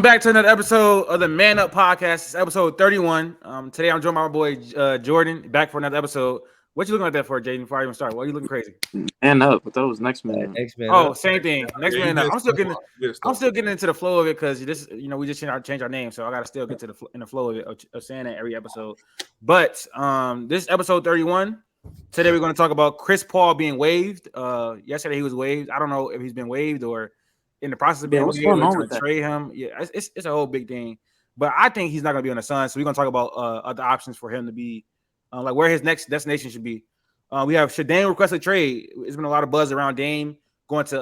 back to another episode of the Man Up Podcast. It's episode 31. Today I'm joined by my boy Jordan, back for another episode. What you looking like that for, Jaedon, before I even start? Why are you looking crazy? Man up. I thought it was next man. Next man. Oh, same thing. Next man up. I'm still getting getting. into the flow of it because this, we just change our name, so I gotta still get to the flow of it of saying that every episode. But this episode 31. Today we're going to talk about Chris Paul being waived. Yesterday he was waived. I don't know if he's been waived or in the process of being what's waived. going on We're with trying to that? trade him. Yeah, it's a whole big thing. But I think he's not going to be on the Suns. So we're going to talk about other options for him to be, like where his next destination should be. We have Jaedon requested trade. There's been a lot of buzz around Dame going to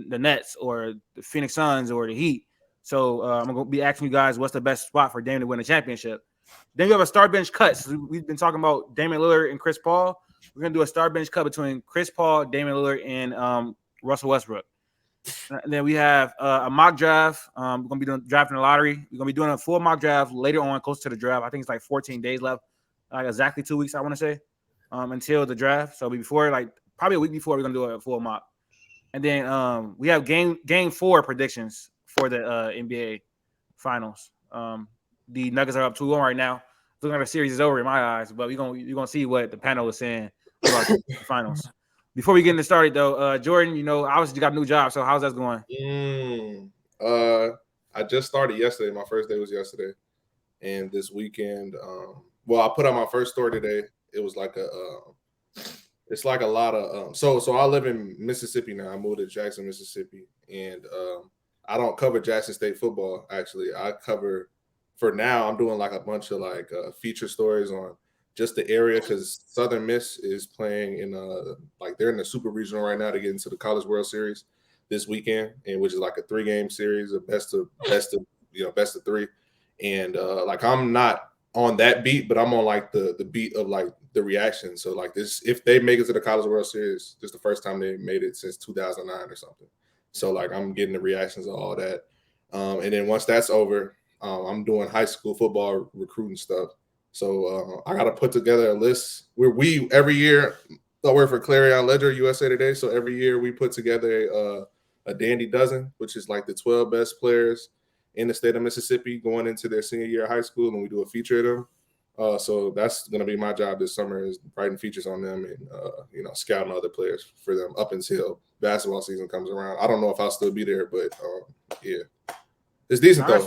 the Nets or the Phoenix Suns or the Heat. So I'm going to be asking you guys what's the best spot for Dame to win a championship. Then we have a star bench cut. So we've been talking about Damian Lillard and Chris Paul. We're going to do a star bench cut between Chris Paul, Damian Lillard, and Russell Westbrook. And then we have a mock draft. We're going to be doing drafting the lottery. We're going to be doing a full mock draft later on, close to the draft. I think it's like 14 days left, like exactly 2 weeks, I want to say, until the draft. So before, like probably a week before, we're going to do a full mock. And then we have game 4 predictions for the NBA Finals. The Nuggets are up 2-1 right now. Looking like the series is over in my eyes, but you're gonna see what the panel is saying about the finals. Before we get into started, though, Jordan, obviously you got a new job, so how's that going? I just started yesterday. My first day was yesterday, and this weekend, I put out my first story today. It was like it's like a lot of so I live in Mississippi now. I moved to Jackson, Mississippi, and I don't cover Jackson State football. Actually, I cover. For now, I'm doing like a bunch of like feature stories on just the area because Southern Miss is playing in they're in the Super Regional right now to get into the College World Series this weekend, and which is like a 3-game series, a best of 3. And I'm not on that beat, but I'm on like the beat of like the reaction. So like this, if they make it to the College World Series, this is the first time they made it since 2009 or something. So like I'm getting the reactions of all that, and then once that's over. I'm doing high school football recruiting stuff. So I got to put together a list where we every year I work for Clarion Ledger USA Today. So every year we put together a Dandy Dozen, which is like the 12 best players in the state of Mississippi going into their senior year of high school. And we do a feature of them. So that's going to be my job this summer is writing features on them and, scouting other players for them up until basketball season comes around. I don't know if I'll still be there, but yeah. It's decent though.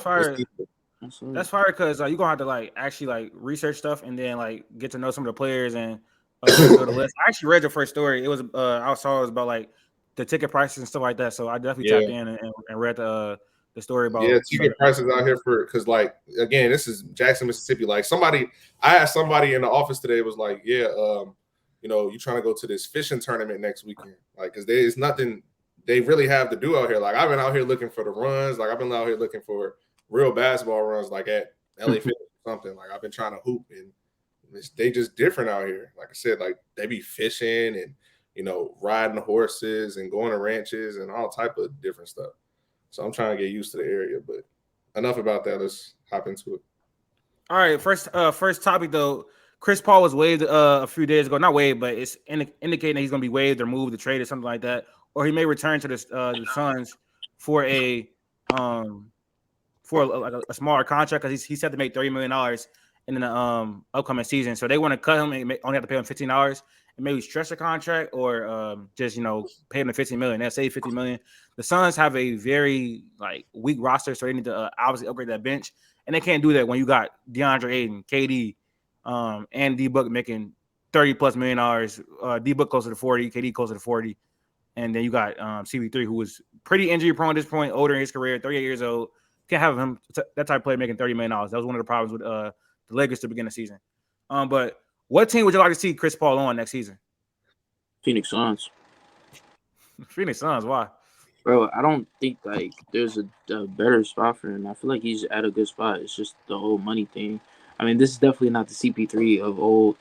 That's fire because you're gonna have to like actually like research stuff and then like get to know some of the players and go to list. I actually read your first story. It was I saw it was about like the ticket prices and stuff like that. So I definitely tapped in and read the story about ticket prices out here for because like again this is Jackson, Mississippi. Like I asked somebody in the office today was like you trying to go to this fishing tournament next weekend like because there's nothing. They really have to do out here. Like I've been out here looking for the runs. Like I've been out here looking for real basketball runs, like at LA Fitness or something. Like I've been trying to hoop, and they just different out here. Like I said, like they be fishing and riding horses and going to ranches and all type of different stuff. So I'm trying to get used to the area. But enough about that. Let's hop into it. All right, first topic though. Chris Paul was waived a few days ago. Not waived, but it's indicating that he's going to be waived or moved, or traded, something like that. Or he may return to the Suns for a smaller contract because he's set to make $30 million in the upcoming season. So they want to cut him and only have to pay him $15 and maybe stretch the contract or just pay him the $15 million. They'll save $50 million. The Suns have a very weak roster, so they need to obviously upgrade that bench, and they can't do that when you got DeAndre Ayton, KD, and D Book making $30+ million. D Book closer to 40, KD closer to 40. And then you got CB3, who was pretty injury prone at this point, older in his career, 38 years old. Can't have him that type of player making $30 million. That was one of the problems with the Lakers to begin the season. But what team would you like to see Chris Paul on next season? Phoenix Suns. Phoenix Suns, why? Bro, I don't think there's a better spot for him. I feel like he's at a good spot. It's just the whole money thing. I mean, this is definitely not the CP3 of old.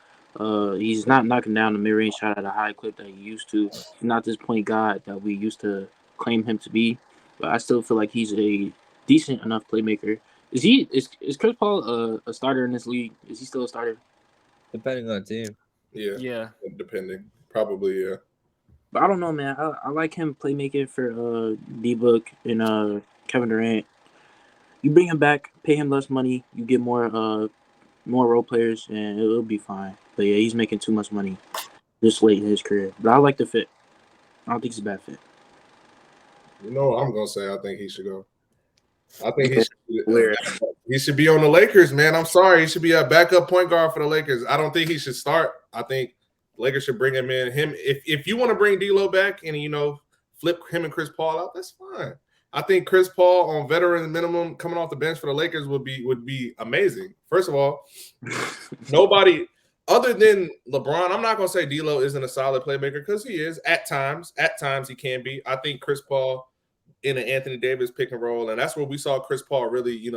He's not knocking down the mid-range shot at a high clip that he used to. He's not this point guard that we used to claim him to be. But I still feel like he's a decent enough playmaker. Is Chris Paul a starter in this league? Is he still a starter? Depending on team. Yeah. Depending. Probably, yeah. But I don't know, man. I like him playmaking for D-Book and Kevin Durant. You bring him back, pay him less money, you get more role players, and it'll be fine. But yeah, he's making too much money this late in his career. But I like the fit. I don't think it's a bad fit. You know what I'm gonna say? I think he should go. I think he should be on the Lakers, man. I'm sorry. He should be a backup point guard for the Lakers. I don't think he should start. I think Lakers should bring him in. If you want to bring D'Lo back and flip him and Chris Paul out, that's fine. I think Chris Paul on veteran minimum coming off the bench for the Lakers would be amazing. First of all, nobody other than LeBron, I'm not gonna say D'Lo isn't a solid playmaker because he is at times. At times he can be. I think Chris Paul in an Anthony Davis pick and roll, and that's where we saw Chris Paul really,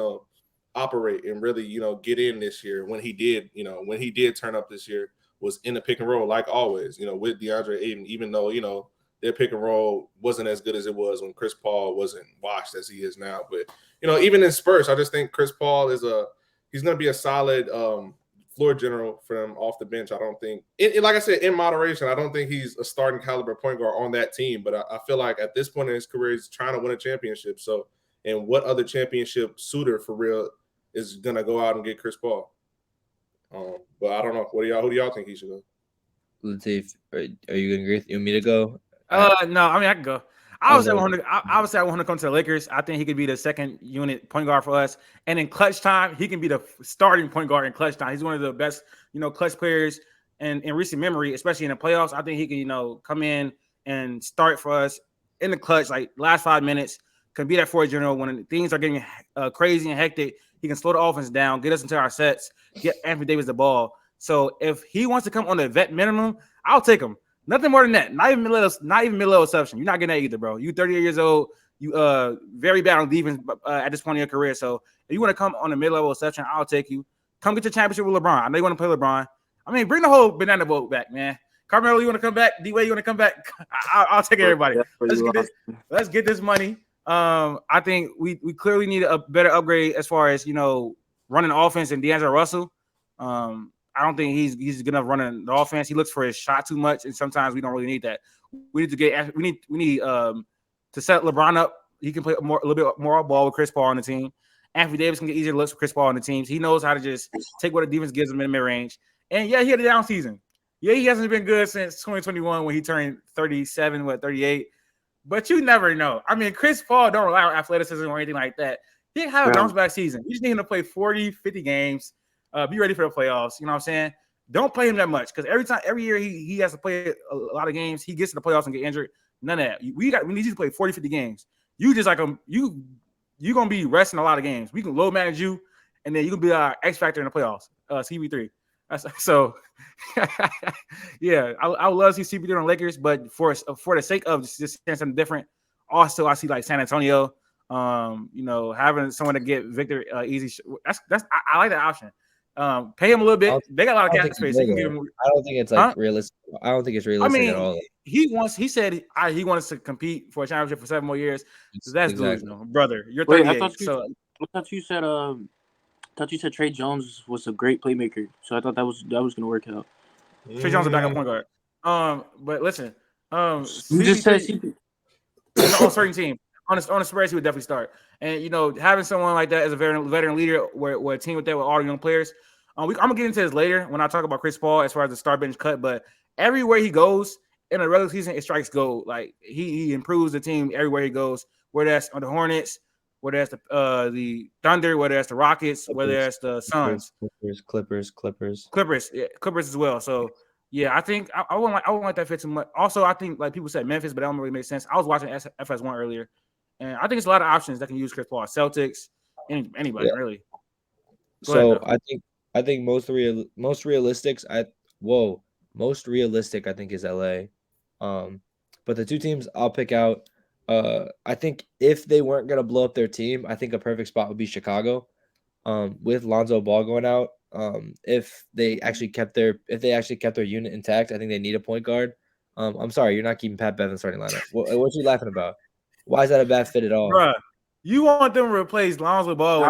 operate and really, get in this year when he did turn up this year was in the pick and roll like always, with DeAndre Ayton, even though, their pick and roll wasn't as good as it was when Chris Paul wasn't washed as he is now. But, even in Spurs, I just think Chris Paul he's going to be a solid floor general for them off the bench. I don't think, like I said, in moderation, I don't think he's a starting caliber point guard on that team. But I feel like at this point in his career, he's trying to win a championship. So, and what other championship suitor for real is going to go out and get Chris Paul? But I don't know. Who do y'all think he should go? Latif, are you going to agree with me to go? No, I mean I can go. I would say I want to come to the Lakers. I think he could be the second unit point guard for us. And in clutch time, he can be the starting point guard in clutch time. He's one of the best, clutch players in recent memory, especially in the playoffs. I think he can, come in and start for us in the clutch, like last 5 minutes, can be that floor general when things are getting crazy and hectic. He can slow the offense down, get us into our sets, get Anthony Davis the ball. So if he wants to come on the vet minimum, I'll take him. Nothing more than that. Not even mid-level exception. You're not getting that either, bro. You 38 years old. You very bad on defense at this point in your career. So if you want to come on a mid-level exception, I'll take you. Come get your championship with LeBron. I know you want to play LeBron. I mean, bring the whole banana boat back, man. Carmelo, you want to come back? D-Wade, you want to come back? I'll take everybody. Let's get this money. I think we clearly need a better upgrade as far as running offense than D'Angelo Russell. I don't think he's good enough running the offense. He looks for his shot too much, and sometimes we don't really need that. We need to set LeBron up. He can play a little bit more ball with Chris Paul on the team. Anthony Davis can get easier looks with Chris Paul on the teams. He knows how to just take what the defense gives him in the mid range. And yeah, he had a down season. Yeah, he hasn't been good since 2021 when he turned 38. But you never know. I mean, Chris Paul don't rely on athleticism or anything like that. He didn't have a bounce back season. You just need him to play 40, 50 games. Be ready for the playoffs. You know what I'm saying? Don't play him that much because every year he has to play a lot of games. He gets to the playoffs and get injured. None of that. We need you to play 40, 50 games. You just you're gonna be resting a lot of games. We can low manage you, and then you can be our X factor in the playoffs. CP3. So yeah, I would love to see CP3 on the Lakers, but for the sake of just saying something different, also I see like San Antonio. Having someone to get Victor easy. I like that option. Pay him a little bit. They got a lot of cap space. I don't think it's realistic. I don't think it's realistic at all. He said he wants to compete for a championship for 7 more years. So that's delusional, brother. You're 38. I thought you said Trey Jones was a great playmaker. So I thought that was gonna work out. Trey Jones is a backup point guard. But listen, you just said CP on a certain team. On a Spurs, he would definitely start. And, having someone like that as a veteran leader where a team with all young players, I'm going to get into this later when I talk about Chris Paul as far as the start bench cut. But everywhere he goes in a regular season, it strikes gold. Like, he improves the team everywhere he goes, whether that's on the Hornets, whether that's the Thunder, whether that's the Rockets, whether that's the Suns. Clippers as well. So, yeah, I think I won't like that fit too much. Also, I think, like people said, Memphis, but that don't really make sense. I was watching FS1 earlier. And I think it's a lot of options that can use Chris Paul. Celtics, anybody really. So I think most realistic I think is LA. But the two teams I'll pick out. I think if they weren't gonna blow up their team, I think a perfect spot would be Chicago. With Lonzo Ball going out. If they actually kept their unit intact, I think they need a point guard. I'm sorry, you're not keeping Pat Bev in starting lineup. What you laughing about? Why is that a bad fit at all? Bruh, you want them to replace Lonzo Ball with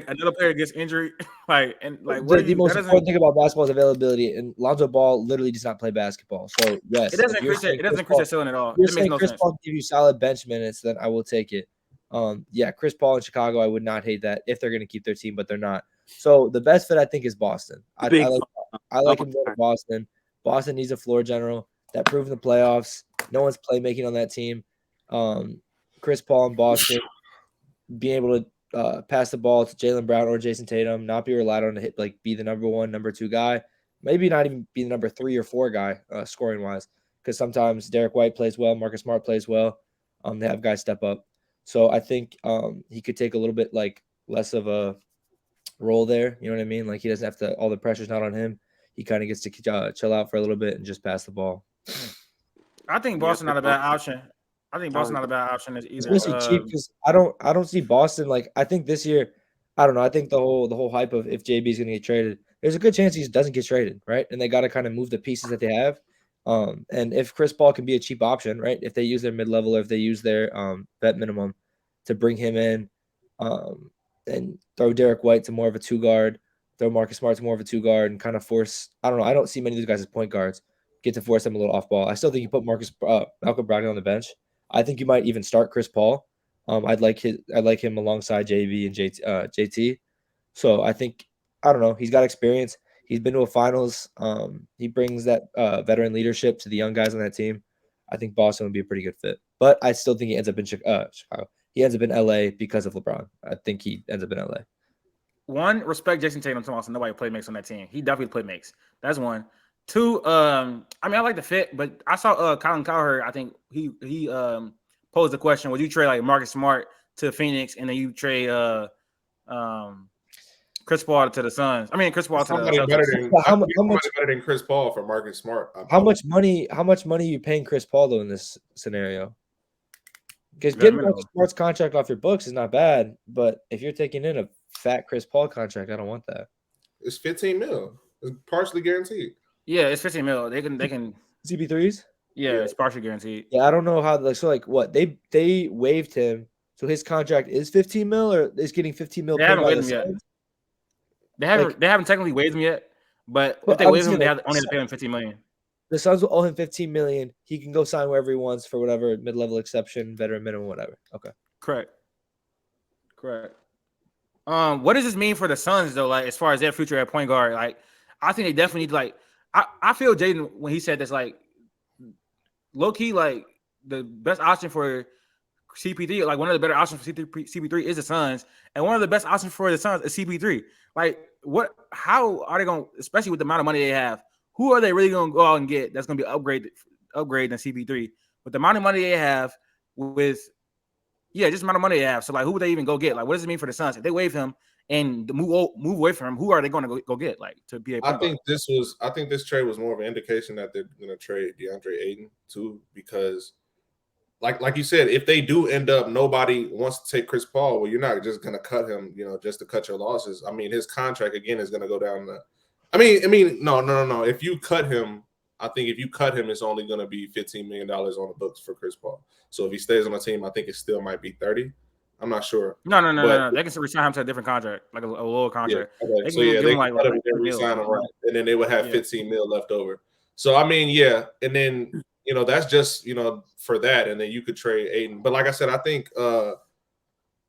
another player that gets injured? The most important thing about basketball is availability, and Lonzo Ball literally does not play basketball. So yes, it doesn't increase their ceiling at all. You're saying Chris Paul can give you solid bench minutes, then I will take it. Yeah, Chris Paul in Chicago, I would not hate that if they're going to keep their team, but they're not. So the best fit I think is Boston. I like him going to Boston. Boston needs a floor general that proved in the playoffs. No one's playmaking on that team. Chris Paul in Boston being able to pass the ball to Jaylen Brown or Jason Tatum, not be relied on to hit be the number 1, number 2 guy, maybe not even be the number 3 or 4 guy scoring wise, because sometimes Derek White plays well, Marcus Smart plays well. They have guys step up. So I think he could take a little bit less of a role there. You know what I mean? He doesn't have to, all the pressure's not on him. He kind of gets to chill out for a little bit and just pass the ball. I think Boston not a bad option. I think Boston not a bad option either. Especially cheap, because I don't see Boston I think this year, I don't know. I think the whole hype of if JB is going to get traded, there's a good chance he doesn't get traded, right? And they got to kind of move the pieces that they have. And if Chris Paul can be a cheap option, right? If they use their mid-level or if they use their vet minimum to bring him in, and throw Derek White to more of a 2 guard, throw Marcus Smart to more of a 2 guard, and kind of force. I don't know. I don't see many of these guys as point guards. Get to force them a little off ball. I still think you put Malcolm Brogdon on the bench. I think you might even start Chris Paul. I'd like him alongside JV and JT. So I think, I don't know. He's got experience. He's been to a finals. He brings that veteran leadership to the young guys on that team. I think Boston would be a pretty good fit. But I still think he ends up in Chicago. He ends up in LA because of LeBron. I think he ends up in LA. One, respect Jason Tatum to also nobody play makes on that team. He definitely play makes. That's one. 2, I like the fit, but I saw Colin Cowherd. I think he posed the question: would you trade Marcus Smart to Phoenix and then you trade Chris Paul to the Suns? I mean, Chris Paul to the Celtics. How much better than Chris Paul for Marcus Smart? How much money are you paying Chris Paul though in this scenario? Because getting Marcus Smart's contract off your books is not bad, but if you're taking in a fat Chris Paul contract, I don't want that. It's $15 million. It's partially guaranteed. Yeah, it's $15 million. They can CP3s. Yeah, it's partially guaranteed. Yeah, I don't know how. What they waived him, so his contract is $15 million, or is getting $15 million. They haven't waived him yet. They haven't technically waived him yet, but if they waive him, they only have to pay him $15 million. The Suns will owe him $15 million. He can go sign wherever he wants for whatever mid-level exception, veteran minimum, whatever. Okay. Correct. What does this mean for the Suns though? As far as their future at point guard, I think they definitely need I feel Jaedon when he said this low key the best option for CP3, one of the better options for CP3 is the Suns, and one of the best options for the Suns is CP3. How are they going, especially with the amount of money they have? Who are they really going to go out and get that's going to be upgrade than CP3 with the amount of money they have? Just the amount of money they have. So who would they even go get? What does it mean for the Suns if they waive him and move away from him? Who are they going to go get to be a point guard? I think this trade was more of an indication that they're going to trade DeAndre Ayton too, because like you said, if they do end up nobody wants to take Chris Paul, well, you're not just going to cut him, just to cut your losses. I mean, his contract again is going to go down. No. If you cut him, I think if you cut him, it's only going to be $15 million on the books for Chris Paul. So if he stays on the team, I think it still might be 30. I'm not sure. No. They can resign him to a different contract, a lower contract. Yeah, okay. They can resign him, right? And then they would have $15 million left over. So and then that's just for that, and then you could trade Ayton. But like I said, I think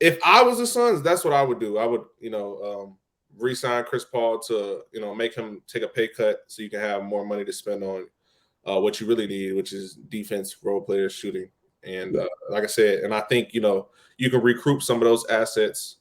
if I was the Suns, that's what I would do. I would re-sign Chris Paul to make him take a pay cut so you can have more money to spend on what you really need, which is defense, role players, shooting. And like I said, and I think you can recruit some of those assets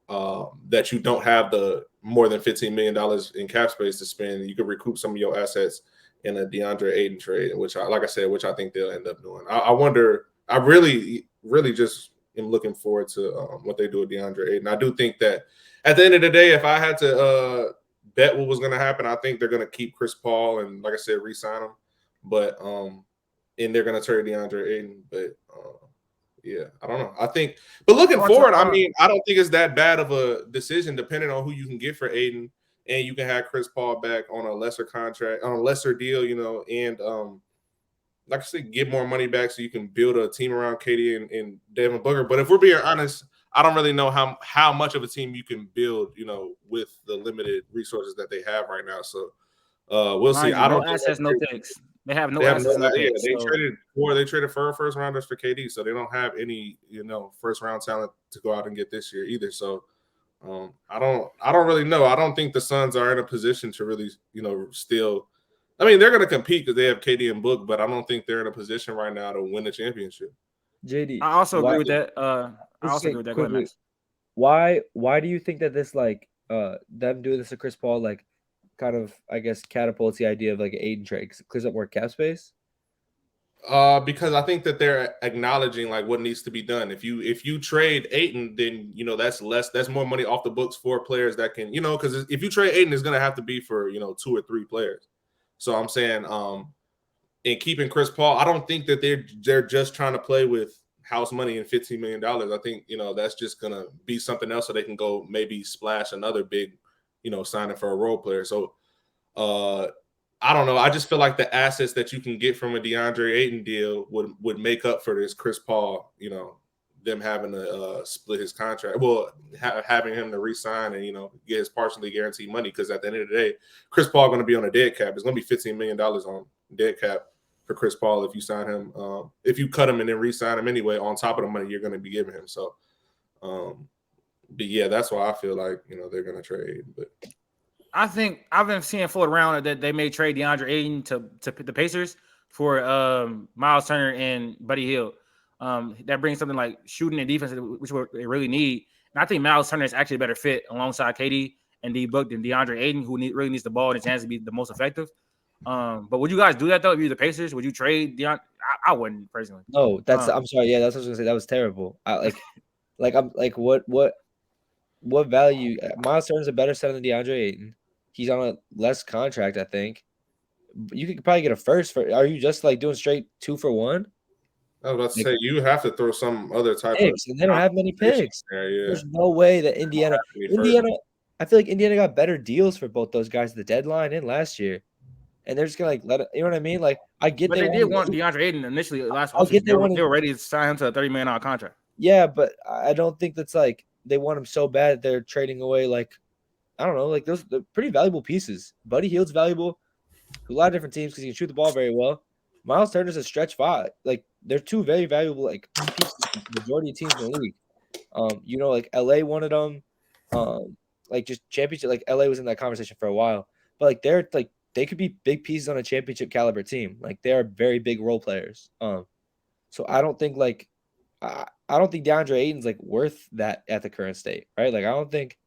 that you don't have the more than $15 million in cap space to spend. You can recoup some of your assets in a DeAndre Ayton trade, which I think they'll end up doing. I wonder. I really, really just am looking forward to what they do with DeAndre Ayton. I do think that at the end of the day, if I had to bet what was going to happen, I think they're going to keep Chris Paul and, like I said, re-sign him. But and they're going to trade DeAndre Ayton. But I don't know. But looking forward, I don't think it's that bad of a decision, depending on who you can get for Ayton. And you can have Chris Paul back on a lesser contract, on a lesser deal, and like I said, get more money back so you can build a team around KD and Devin Booker. But if we're being honest, I don't really know how much of a team you can build, with the limited resources that they have right now. So we'll see. No assets, no picks. They have no They have assets in their yeah, pick. they traded 4 first rounders for KD, so they don't have any, first round talent to go out and get this year either. So I don't really know. I don't think the Suns are in a position to really, still. I mean, they're going to compete because they have KD and Book, but I don't think they're in a position right now to win a championship. JD, I also agree with that. I also agree with that. Go ahead, Max. Why do you think that this them doing this to Chris Paul kind of, I guess, catapults the idea of an Ayton trade because it clears up more cap space? Because I think that they're acknowledging what needs to be done. If you trade Ayton, then that's more money off the books for players that can, because if you trade Ayton, it's going to have to be for 2 or 3 players. So I'm saying, in keeping Chris Paul, I don't think that they're just trying to play with house money and $15 million. I think that's just gonna be something else so they can go maybe splash another big, signing for a role player. So I don't know. I just feel like the assets that you can get from a DeAndre Ayton deal would make up for this Chris Paul, them having to split his contract. Well, having him to re-sign and, get his partially guaranteed money, because at the end of the day, Chris Paul going to be on a dead cap. It's going to be $15 million on dead cap for Chris Paul if you sign him. If you cut him and then re-sign him anyway, on top of the money you're going to be giving him. So, but yeah, that's why I feel like, they're going to trade. But I think I've been seeing float around that they may trade DeAndre Ayton to the Pacers for Miles Turner and Buddy Hield. That brings something like shooting and defense, which they really need. And I think Miles Turner is actually a better fit alongside KD and D Book than DeAndre Ayton, who really needs the ball and his hands to be the most effective. But would you guys do that though? If you're the Pacers, would you trade DeAndre? I wouldn't personally. No, I'm sorry. Yeah, that's what I was gonna say. That was terrible. I'm like, what value? Miles Turner's a better center than DeAndre Ayton. He's on a less contract, I think. You could probably get a first for. Are you just doing straight 2 for 1? I was about to say you have to throw some other type picks, of. And they don't have many picks. Yeah. There's no way that Indiana. I feel like Indiana got better deals for both those guys at the deadline and last year, and they're just gonna let it. You know what I mean? I get. But they did want DeAndre Ayton initially last offseason. They were ready to sign him to a $30 million contract. Yeah, but I don't think that's they want him so bad that they're trading away I don't know, those they're pretty valuable pieces. Buddy Hield's valuable to a lot of different teams because he can shoot the ball very well. Miles Turner's a stretch 5. They're 2 very valuable pieces to the majority of teams in the league. LA wanted them. Just championship. LA was in that conversation for a while, but they're they could be big pieces on a championship caliber team. They are very big role players. So I don't think I don't think DeAndre Ayton's worth that at the current state, right? I don't think.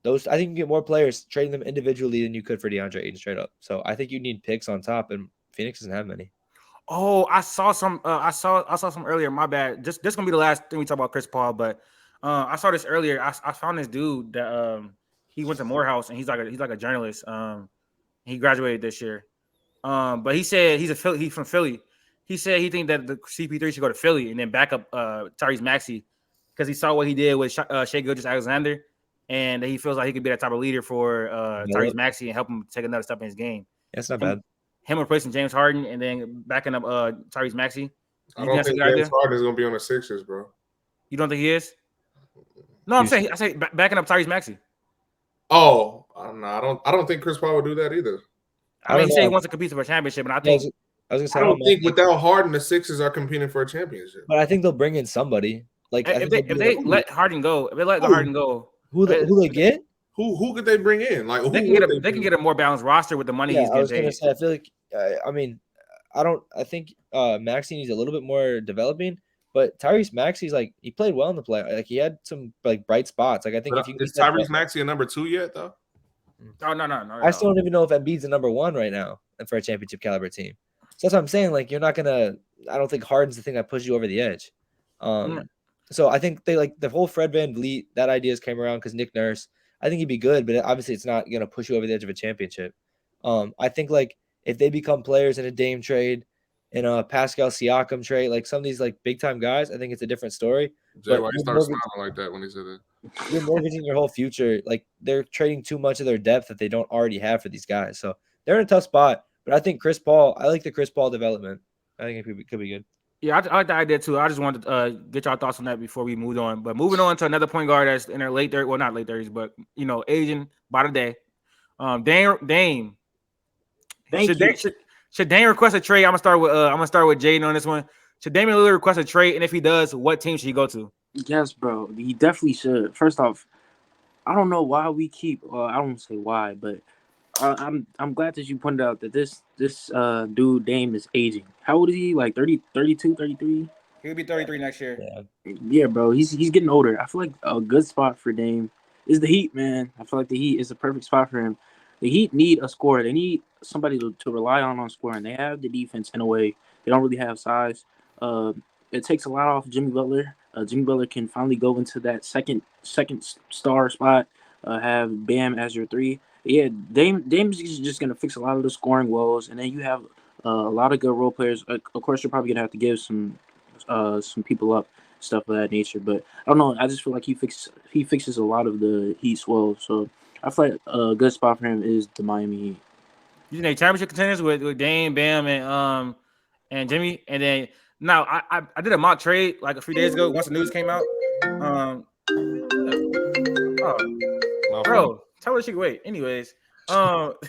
I think you can get more players trading them individually than you could for DeAndre Ayton straight up. So I think you need picks on top, and Phoenix doesn't have many. Oh, I saw some. I saw some earlier. My bad. This gonna be the last thing we talk about Chris Paul, but I saw this earlier. I found this dude that he went to Morehouse and he's like a journalist. He graduated this year. But he said he's from Philly. He said he think that the CP3 should go to Philly and then back up Tyrese Maxey because he saw what he did with Shai Gilgeous-Alexander. And he feels like he could be that type of leader for Tyrese Maxey and help him take another step in his game. That's not bad. Him replacing James Harden and then backing up Tyrese Maxey. I don't think James Harden is going to be on the Sixers, bro. You don't think he is? No, I say backing up Tyrese Maxey. Oh, no, I don't think Chris Paul would do that either. I mean, he said he wants to compete for a championship, and I think I don't think without Harden the Sixers are competing for a championship. But I think they'll bring in somebody. If they let Harden go, Harden go. Who they get? Who could they bring in? They can get a more balanced roster with the money he's getting. I was gonna say, I feel like I think Maxey needs a little bit more developing, but Tyrese Maxey's he played well in the play. He had some bright spots. I think if you is Tyrese Maxey a number 2 yet though? Oh no. I still don't even know if Embiid's a number 1 right now for a championship caliber team. So that's what I'm saying. You're not gonna. I don't think Harden's the thing that pushes you over the edge. So I think they the whole Fred VanVleet, that ideas came around because Nick Nurse. I think he'd be good, but obviously it's not going to push you over the edge of a championship. I think if they become players in a Dame trade, in a Pascal Siakam trade, some of these big time guys, I think it's a different story. Jay, why you start smiling like that when he said that? You're mortgaging your whole future. They're trading too much of their depth that they don't already have for these guys. So they're in a tough spot. But I think Chris Paul. I like the Chris Paul development. I think it could be good. Yeah, I like the idea too. I just wanted to get y'all thoughts on that before we moved on. But moving on to another point guard that's in their late 30s, well, not late 30s, but aging by the day. Dame. Should Dame request a trade? I'm gonna start with Jaedon on this one. Should Damian Lillard request a trade? And if he does, what team should he go to? Yes, bro. He definitely should. First off, I don't know why we keep. I don't say why, but I'm glad that you pointed out that this dude Dame is aging. How old is he? Like 30, 32, 33? He'll be 33 next year. Yeah, bro. He's getting older. I feel like a good spot for Dame is the Heat, man. I feel like the Heat is the perfect spot for him. The Heat need a scorer. They need somebody to rely on scoring. They have the defense in a way. They don't really have size. It takes a lot off Jimmy Butler. Jimmy Butler can finally go into that second star spot. Have Bam as your 3. Yeah, Dame's just gonna fix a lot of the scoring woes, and then you have a lot of good role players. Of course, you're probably gonna have to give some people up, stuff of that nature. But I don't know. I just feel like he fixes a lot of the Heat's woes. So I feel like a good spot for him is the Miami Heat. You think they championship contenders with Dame, Bam, and Jimmy, and then now I did a mock trade like a few days ago once the news came out. Bro, tell her she can wait. Anyways, so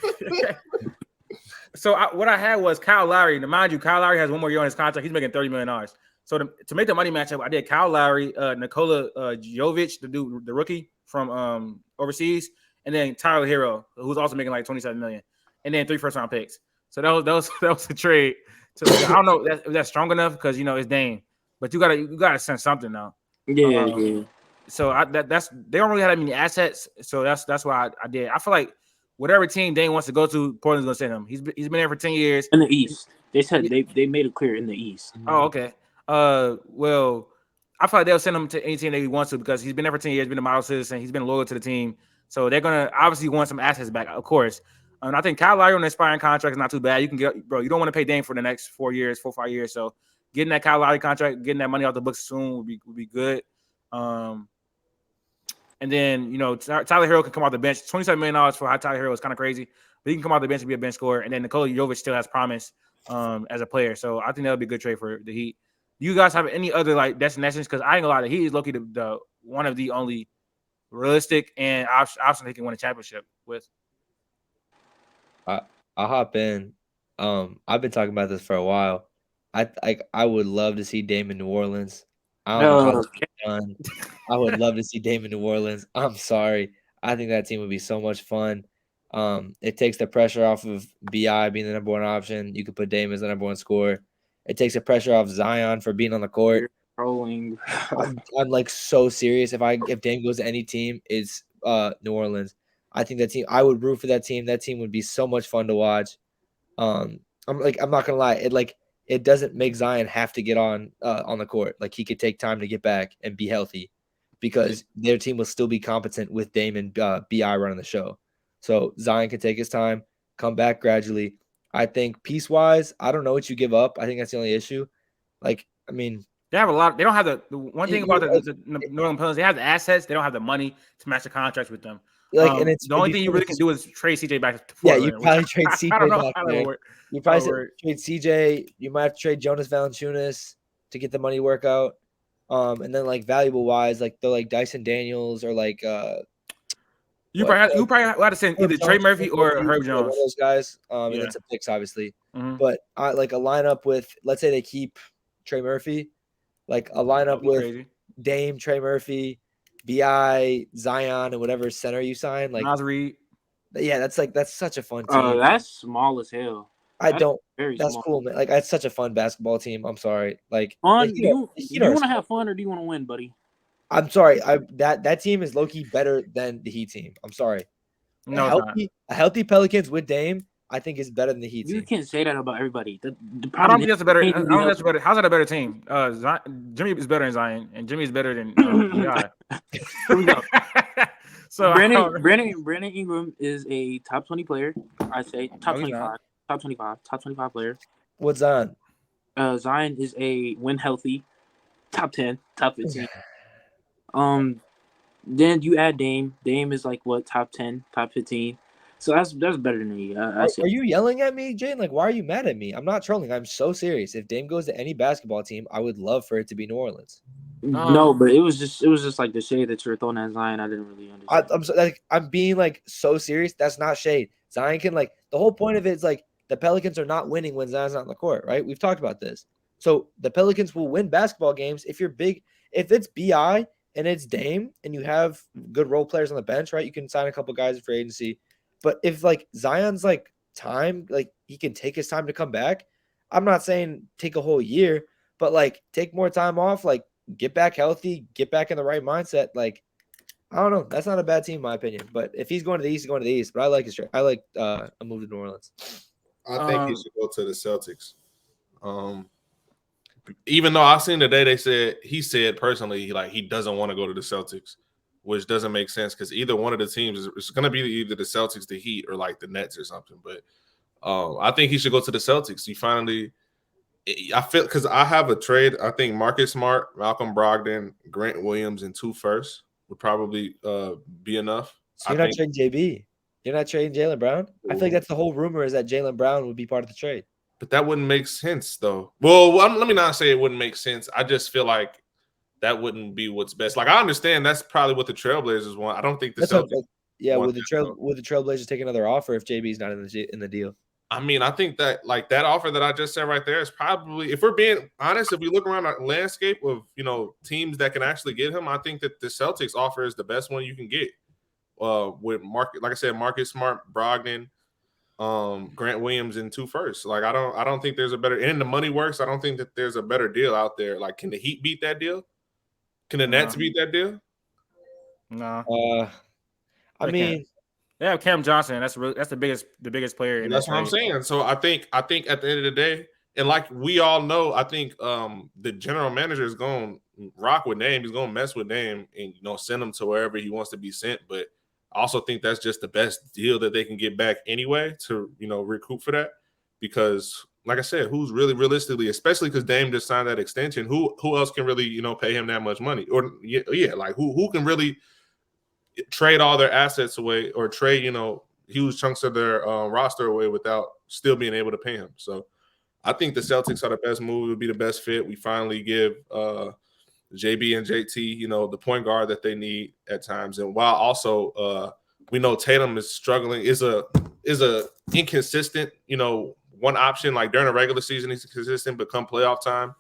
what I had was Kyle Lowry. Now, mind you, Kyle Lowry has one more year on his contract. He's making $30 million. So to make the money matchup, I did Kyle Lowry, Nikola Jovic, the rookie from overseas, and then Tyler Hero, who's also making like $27 million, and then 3 first-round picks. So that was a trade. So I don't know if that's strong enough because it's Dame, but you gotta send something now. Yeah. So that's they don't really have that many assets. So that's why I did. I feel like whatever team Dame wants to go to, Portland's gonna send him. He's been there for 10 years in the East. They said they made it clear in the East. Oh, okay. Well, I feel like they'll send him to any team that he wants to because he's been there for 10 years, been a model citizen, he's been loyal to the team. So they're gonna obviously want some assets back, of course. And I think Kyle Lowry on an expiring contract is not too bad. You can get, bro. You don't want to pay Dame for the next 4 or 5 years. So getting that Kyle Lowry contract, getting that money off the books soon would be good. And then Tyler Hero can come off the bench. $27 million for Tyler Hero is kind of crazy, but he can come off the bench and be a bench scorer. And then Nikola Jovic still has promise as a player. So I think that'll be a good trade for the Heat. Do you guys have any other like destinations? Because I ain't gonna lie, the Heat is lucky the one of the only realistic and option they can win a championship with. I'll hop in. I've been talking about this for a while. I would love to see Dame in New Orleans. I don't know how it's done. I would love to see Dame in New Orleans. I'm sorry. I think that team would be so much fun. It takes the pressure off of BI being the number 1 option. You could put Dame as the number 1 scorer. It takes the pressure off Zion for being on the court. You're trolling. I'm like so serious. If Dame goes to any team, it's New Orleans. I think that team. I would root for that team. That team would be so much fun to watch. I'm not gonna lie. It doesn't make Zion have to get on the court. Like he could take time to get back and be healthy, because their team will still be competent with Dame and BI running the show. So Zion can take his time, come back gradually. I think piece-wise, I don't know what you give up. I think that's the only issue. Like, I mean, they have a lot. They don't have the one thing about the New Orleans Pelicans. They have the assets. They don't have the money to match the contracts with them. And it's the only thing you really can do is trade CJ back to Portland. Yeah, you probably trade CJ back there. You probably trade CJ. You might have to trade Jonas Valanciunas to get the money work out. And then like valuable wise, like the Dyson Daniels or like you probably have to send either Trey Murphy or Herb Jones. One of those guys. And then some picks, obviously. Mm-hmm. But like a lineup with, let's say they keep Trey Murphy, like a lineup with crazy. Dame, Trey Murphy, BI, Zion, and whatever center you sign. Like Nasri. Yeah, that's such a fun team. That's small as hell. That's small. Cool, man. Like it's such a fun basketball team. I'm sorry. Like fun. Do you want to have fun or do you want to win, buddy? I'm sorry. That team is low-key better than the Heat team. I'm sorry. No, a healthy Pelicans with Dame, I think, is better than the Heat team. You can't say that about everybody. I don't think that's a better. I don't think that's better. How's that a better team? Jimmy is better than Zion, and Jimmy is better than Here we go. So Brandon Ingram is a top 20 player. I say top 25 player. What's Zion? Zion is a when healthy, top 10, top 15. Then you add Dame. Dame is like what, top 10, top 15. So that's better than me. Are you yelling at me, Jane? Like, why are you mad at me? I'm not trolling. I'm so serious. If Dame goes to any basketball team, I would love for it to be New Orleans. No, but it was just like the shade that you were throwing at Zion. I didn't really understand. I'm being like so serious. That's not shade. Zion can the whole point of it is like the Pelicans are not winning when Zion's not on the court, right? We've talked about this. So the Pelicans will win basketball games if you're big. If it's BI and it's Dame and you have good role players on the bench, right? You can sign a couple guys in free agency. But if like Zion's like time, like he can take his time to come back. I'm not saying take a whole year, but like take more time off, like get back healthy, get back in the right mindset. Like, I don't know. That's not a bad team, in my opinion. But if he's going to the East, he's going to the East. But I like his trade. I like a move to New Orleans. I think he should go to the Celtics. Even though I've seen today, he said personally, like he doesn't want to go to the Celtics, which doesn't make sense because either one of the teams is going to be either the Celtics, the Heat, or like the Nets or something. But I think he should go to the Celtics. I feel because I have a trade. I think Marcus Smart, Malcolm Brogdon, Grant Williams, and 2 firsts would probably be enough. So you're not trading JB. You're not trading Jaylen Brown. I feel like that's the whole rumor is that Jaylen Brown would be part of the trade. But that wouldn't make sense, though. Well, let me not say it wouldn't make sense. I just feel like that wouldn't be what's best. Like, I understand that's probably what the Trailblazers want. I don't think the Celtics. Would the Trailblazers take another offer if JB's not in the deal? I mean, I think that like that offer that I just said right there is probably, if we're being honest, if we look around our landscape of teams that can actually get him, I think that the Celtics offer is the best one you can get. With like I said, Marcus Smart, Brogdon, Grant Williams, and 2 firsts. Like I don't think there's a better, and the money works. I don't think that there's a better deal out there. Like, can the Heat beat that deal? Can the Nets beat that deal? No. I mean, they have Cam Johnson. That's the biggest player. In that's what I'm saying. So I think at the end of the day, and like we all know, I think the general manager is going to rock with Dame. He's going to mess with Dame and send him to wherever he wants to be sent. But I also think that's just the best deal that they can get back anyway to recoup for that. Because like I said, who's really realistically, especially because Dame just signed that extension, who else can really pay him that much money? Or like who can really trade all their assets away or trade huge chunks of their roster away without still being able to pay him? So I think the Celtics are the best move. It would be the best fit. We finally give JB and JT, the point guard that they need at times. And while also we know Tatum is struggling, is a inconsistent, one option. Like during the regular season, he's consistent, but come playoff time,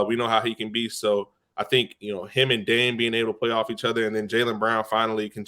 we know how he can be. So I think, him and Dame being able to play off each other, and then Jaylen Brown finally can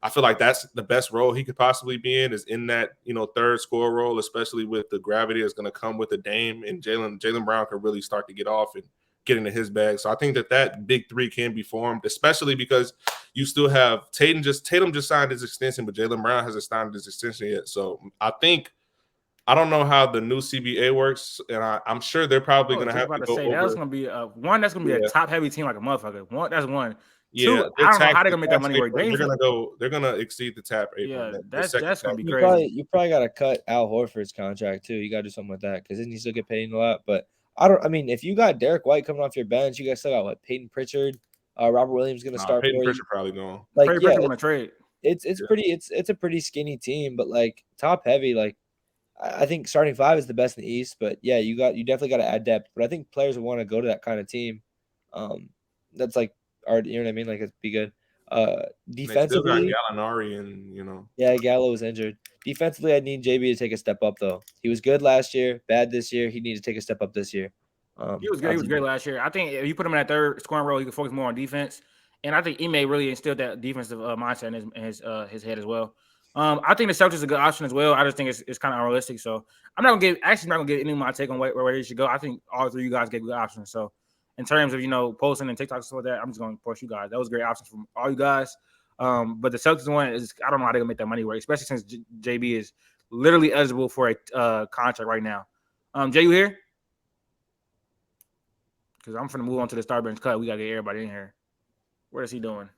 I feel like that's the best role he could possibly be in, is in that, third score role, especially with the gravity that's going to come with the Dame, and Jaylen Brown can really start to get off and get into his bag. So I think that big three can be formed, especially because you still have Tatum just signed his extension, but Jaylen Brown hasn't signed his extension yet. So I don't know how the new CBA works, and I'm sure they're probably going to have to go over. That's going to be one. That's going to be a top-heavy team like a motherfucker. That's one. Yeah, Two, I don't know how they're going to make that money work. They're going to exceed the cap rate. Yeah, that's going to be crazy. You probably got to cut Al Horford's contract too. You got to do something with that because then he still get paid a lot. But if you got Derek White coming off your bench, you guys still got Peyton Pritchard, Robert Williams going to start. Peyton Pritchard probably going. Peyton Pritchard going to trade. It's a pretty skinny team, but like top heavy. Like I think starting 5 is the best in the East. But yeah, you definitely got to add depth. But I think players will want to go to that kind of team. That's like. You know what I mean? Like, it'd be good. Defensively, they still got Gallinari and Yeah, Gallo was injured. Defensively, I need JB to take a step up though. He was good last year, bad this year. He needs to take a step up this year. He was good. He was great last year. I think if you put him in that third scoring role, he can focus more on defense. And I think Ime really instilled that defensive mindset in his head as well. I think the Celtics is a good option as well. I just think it's kind of unrealistic. So I'm not gonna give any of my take on where they should go. I think all 3 of you guys gave good options. So in terms of posting and TikTok and stuff like that, I'm just going to push you guys. That was great options from all you guys. But the Celtics one is, I don't know how they're going to make that money work, especially since JB is literally eligible for a contract right now. Jay, you here? Because I'm going to move on to the star bench cut. We got to get everybody in here. What is he doing?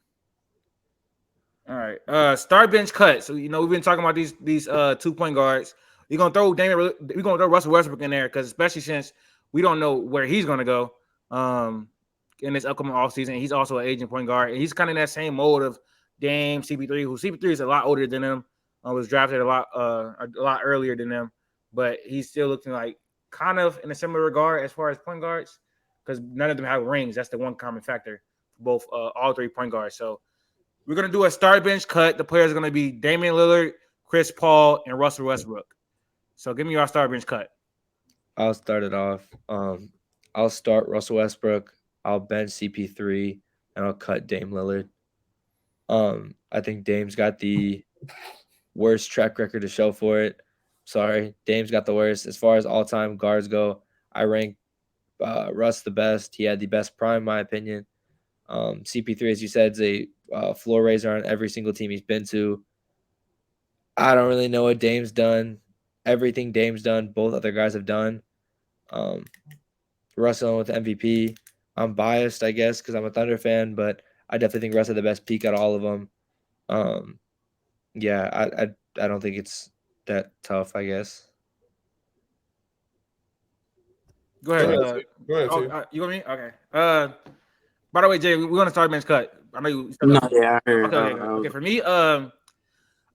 All right. Star bench cut. So, we've been talking about these 2 point guards. We're going to throw Russell Westbrook in there because especially since we don't know where he's going to go. In this upcoming offseason, he's also an aging point guard, and he's kind of in that same mode of Dame, CP3, who CP3 is a lot older than him, was drafted a lot earlier than them, but he's still looking like kind of in a similar regard as far as point guards, because none of them have rings. That's the one common factor for both all 3 point guards. So we're gonna do a start bench cut. The players are gonna be Damian Lillard, Chris Paul, and Russell Westbrook. So give me your star bench cut. I'll start it off. I'll start Russell Westbrook. I'll bench CP3, and I'll cut Dame Lillard. I think Dame's got the worst track record to show for it. Sorry, Dame's got the worst. As far as all-time guards go, I rank Russ the best. He had the best prime, in my opinion. CP3, as you said, is a floor raiser on every single team he's been to. I don't really know what Dame's done. Everything Dame's done, both other guys have done. Russell with MVP. I'm biased, I guess, because I'm a Thunder fan, but I definitely think Russ had the best peak out of all of them. Yeah, I don't think it's that tough, I guess. Go ahead. Go ahead, You want me? Okay. By the way, Jay, we're gonna start bench cut. I know you. Yeah, I heard. Okay. For me,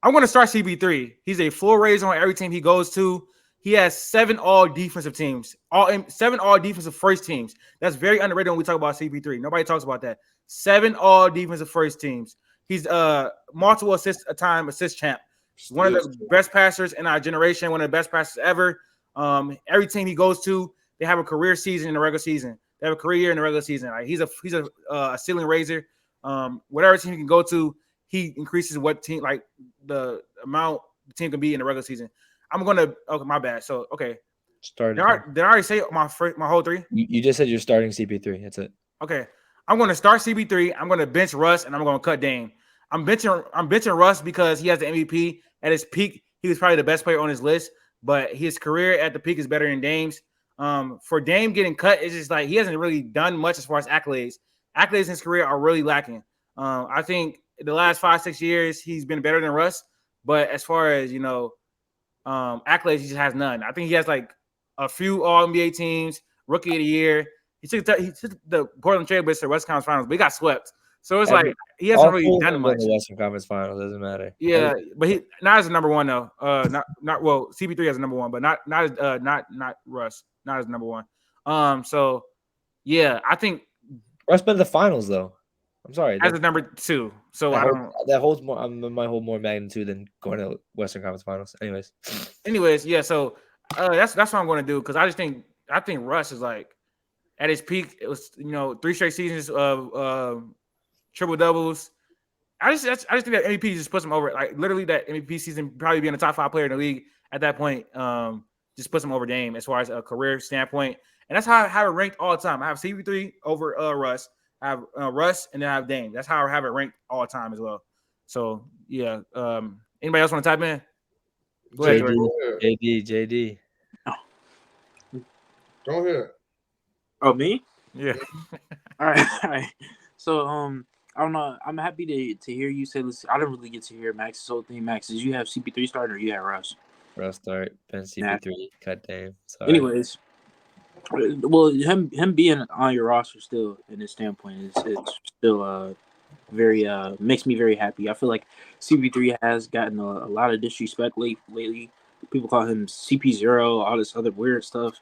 I'm gonna start CP3. He's a floor raiser on every team he goes to. He has 7 all defensive teams, 7 all defensive first teams. That's very underrated when we talk about CP3. Nobody talks about that. 7 all defensive first teams. He's multiple assist champ. One of the best passers in our generation. One of the best passers ever. Every team he goes to, they have a career season in the regular season. They have a career in the regular season. Like he's a ceiling raiser. Whatever team he can go to, he increases what team, like the amount the team can be in the regular season. I'm gonna. Okay, my bad. So okay, did I already say my whole 3? You just said you're starting CP3. That's it. Okay, I'm gonna start CP3. I'm gonna bench Russ, and I'm gonna cut Dame. I'm benching Russ because he has the MVP at his peak. He was probably the best player on his list, but his career at the peak is better than Dame's. For Dame getting cut, it's just like he hasn't really done much as far as accolades. Accolades in his career are really lacking. I think the last 5-6 years he's been better than Russ, but as far as accolades, he just has none. I think he has like a few All NBA teams, Rookie of the Year. He took the Portland Trail Blazers to the Western Conference Finals, but he got swept. So it's like he hasn't really done much. The Western Conference Finals doesn't matter. Yeah, but he not as a number one though. Not well. CP3 as a number one, but not Russ. Not as number one. So yeah, I think Russ been to the finals though. I'm sorry. As a number 2. So that holds more. Might hold more magnitude than going to Western Conference Finals. Anyways, yeah. So that's what I'm going to do because I think Russ is like at his peak. It was 3 straight seasons of triple doubles. I just think that MVP just puts him over. Like literally, that MVP season probably being a top 5 player in the league at that point. Just puts him over Dame as far as a career standpoint, and that's how I have it ranked all the time. I have CP3 over Russ. I have Russ, and then I have Dame. That's how I have it ranked all the time as well. So yeah. Anybody else want to type in? Go ahead, JD. Go ahead. Oh, me? Yeah. All right. So I don't know. I'm happy to hear you say this. I didn't really get to hear Max's whole thing. Max, did you have CP3 start or you had Russ? Russ start, then CP3, cut Dame. Sorry. Anyways, well, him being on your roster still, in his standpoint, it's still very makes me very happy. I feel like CP3 has gotten a lot of disrespect lately. People call him CP0, all this other weird stuff.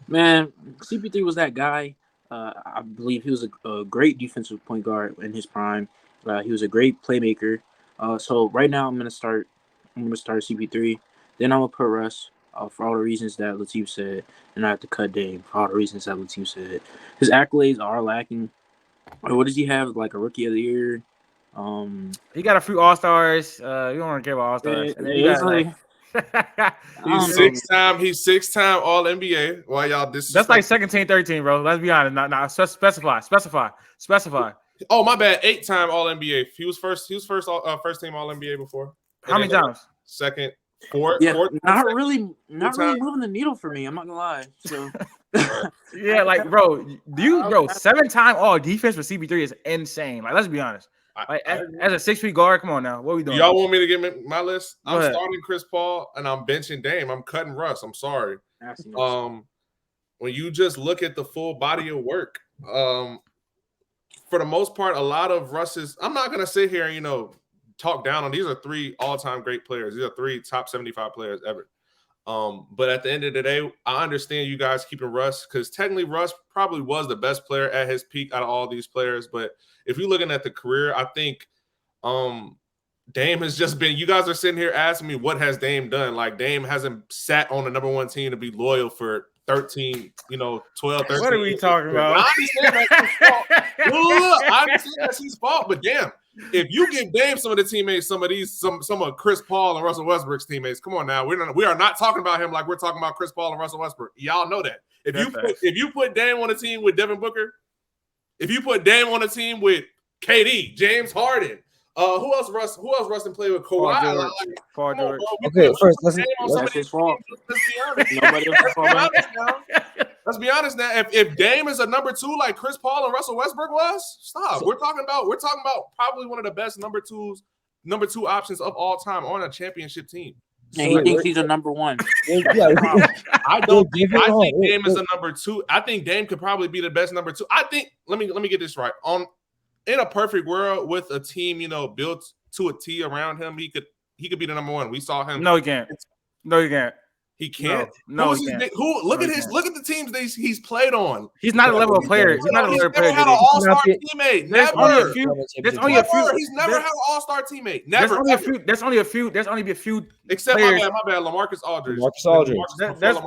Man, CP3 was that guy. I believe he was a great defensive point guard in his prime. He was a great playmaker. So right now I'm gonna start CP3. Then I'm gonna put Russ for all the reasons that Latif said, and I have to cut Dame for all the reasons that Latif said. His accolades are lacking. What does he have? Like a Rookie of the Year? He got a few All-Stars. You don't want to care about All-Stars. He's 6-time All NBA. Why y'all disrespect? That's like second team, third team, bro. Let's be honest. Not specify. Oh, my bad. 8-time All NBA. He was first team All NBA before. How many times? Second, fourth. Not really moving the needle for me. I'm not gonna lie. So yeah, like bro, 7-time All Defense for CP3 is insane. Like, let's be honest. Like, as a 6 feet guard, come on now. What are we doing? Y'all want me to get my list? I'm starting Chris Paul and I'm benching Dame. I'm cutting Russ. I'm sorry. When you just look at the full body of work, for the most part, a lot of Russ's. I'm not gonna sit here and talk down on. These are 3 all-time great players. These are 3 top 75 players ever. But at the end of the day, I understand you guys keeping Russ because technically Russ probably was the best player at his peak out of all these players. But if you're looking at the career, I think Dame has just been. You guys are sitting here asking me what has Dame done. Like Dame hasn't sat on the number one team to be loyal for 13, 12, 13. What are we talking about? I understand that's his fault. Look, I understand that's his fault, but damn, if you give Dame some of the teammates, some of Chris Paul and Russell Westbrook's teammates, come on now, we are not talking about him like we're talking about Chris Paul and Russell Westbrook. Y'all know that. If you put Dame on a team with Devin Booker, if you put Dame on a team with KD, James Harden. Who else Rustin played with? Kawhi. Paul George. Okay, first let's his fault. Let's be honest. Let's be honest now. If Dame is a number 2 like Chris Paul and Russell Westbrook was, stop. We're talking about probably one of the best number 2 options of all time on a championship team. And he thinks he's a number 1. I think Dame is a number 2. I think Dame could probably be the best number 2. I think let me get this right. In a perfect world with a team, built to a T around him, he could be the number 1. We saw him. No, he can't. He can't. No, he can't. Look at the teams that he's played on. He's not a level of player. He's not a level of player. He's never had an all-star teammate. There's only a few. He's never had an all-star teammate. Never. There's only a few. Except players. my bad. LaMarcus Aldridge.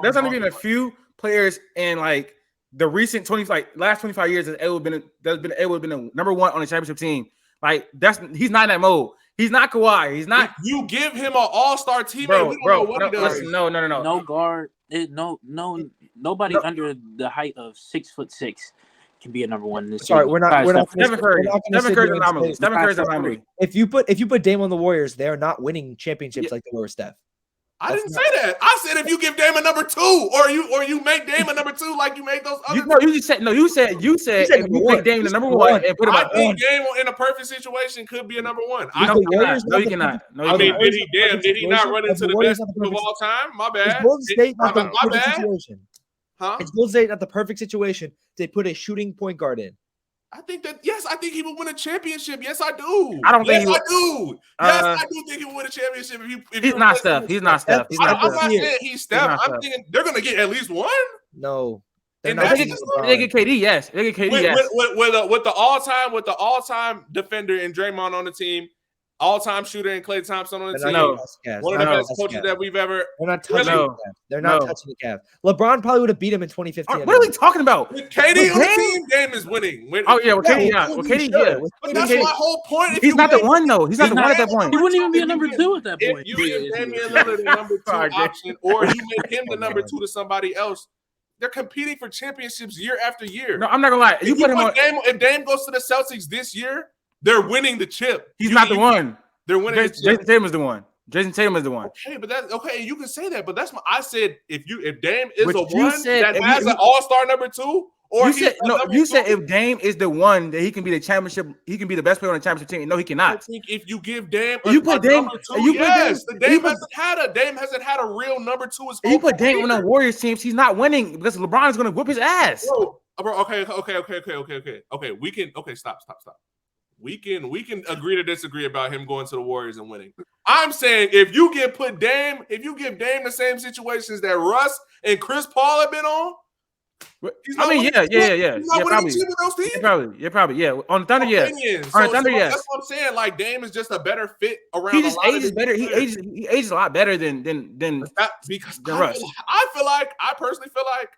There's only been a few players in like the recent last 25 years that's able to been a number 1 on a championship team. Like he's not in that mode. He's not Kawhi. He's not. If you give him an all-star teammate, we don't know what he does. Listen, no. No guard. Nobody under the height of 6'6" can be a number 1 in this. Sorry, we're not. Stephen Curry. Stephen Curry's anomaly. Stephen Curry's anomaly. If you put Dame on the Warriors, they're not winning championships like they were with Steph. I didn't say that. I said if you give Dame a number 2, or you make Dame a number 2 like you made those other. You said if you make Dame the number 1 and put him. I think Dame in a perfect situation could be a number 1. No, you cannot. Did he not run into the best of all time? My bad. Is Golden State not the perfect situation? Huh? Is Golden State not the perfect situation to put a shooting point guard in? I think he would win a championship. Yes, I do. I don't think I do. Yes, I do think he would win a championship. He's not Steph. He's not Steph. I'm not saying he's Steph. I'm thinking they're going to get at least 1. No. They get KD, yes. They get KD, yes. With the all-time defender and Draymond on the team, all-time shooter and Klay Thompson on the team. No. One of the best coaches that we've ever. They're not touching the Cavs. They're not touching the Cavs. LeBron probably would have beat him in 2015. What are we talking about? With KD on the team, Dame is winning. Oh yeah, with KD, yeah. With KD, yeah. But that's my whole point. He's not the 1 though. He's not the 1 at that point. He wouldn't even be a number 2 at that point. If you give Damian Lillard the number 2 option, or you make him the number 2 to somebody else, they're competing for championships year after year. No, I'm not gonna lie. If Dame goes to the Celtics this year, they're winning the chip. He's not the 1. They're winning. Jason Tatum is the 1. Jason Tatum is the 1. Okay, but that's okay. You can say that, but that's I said if Dame is but a 1 that has an all-star number 2, or you said if Dame is the 1 that he can be the championship, he can be the best player on the championship team. No, he cannot. I think if you give Dame, you put Dame, Dame hasn't had a real number 2. You put Dame on the Warriors teams, he's not winning because LeBron is going to whoop his ass. Bro, okay. Stop. We can agree to disagree about him going to the Warriors and winning. I'm saying if you give Dame the same situations that Russ and Chris Paul have been on, Probably. Yeah. On Thunder, yeah. On Thunder, yes. That's what I'm saying. Like Dame is just a better fit around. He just ages better. He ages a lot better than Russ. I personally feel like,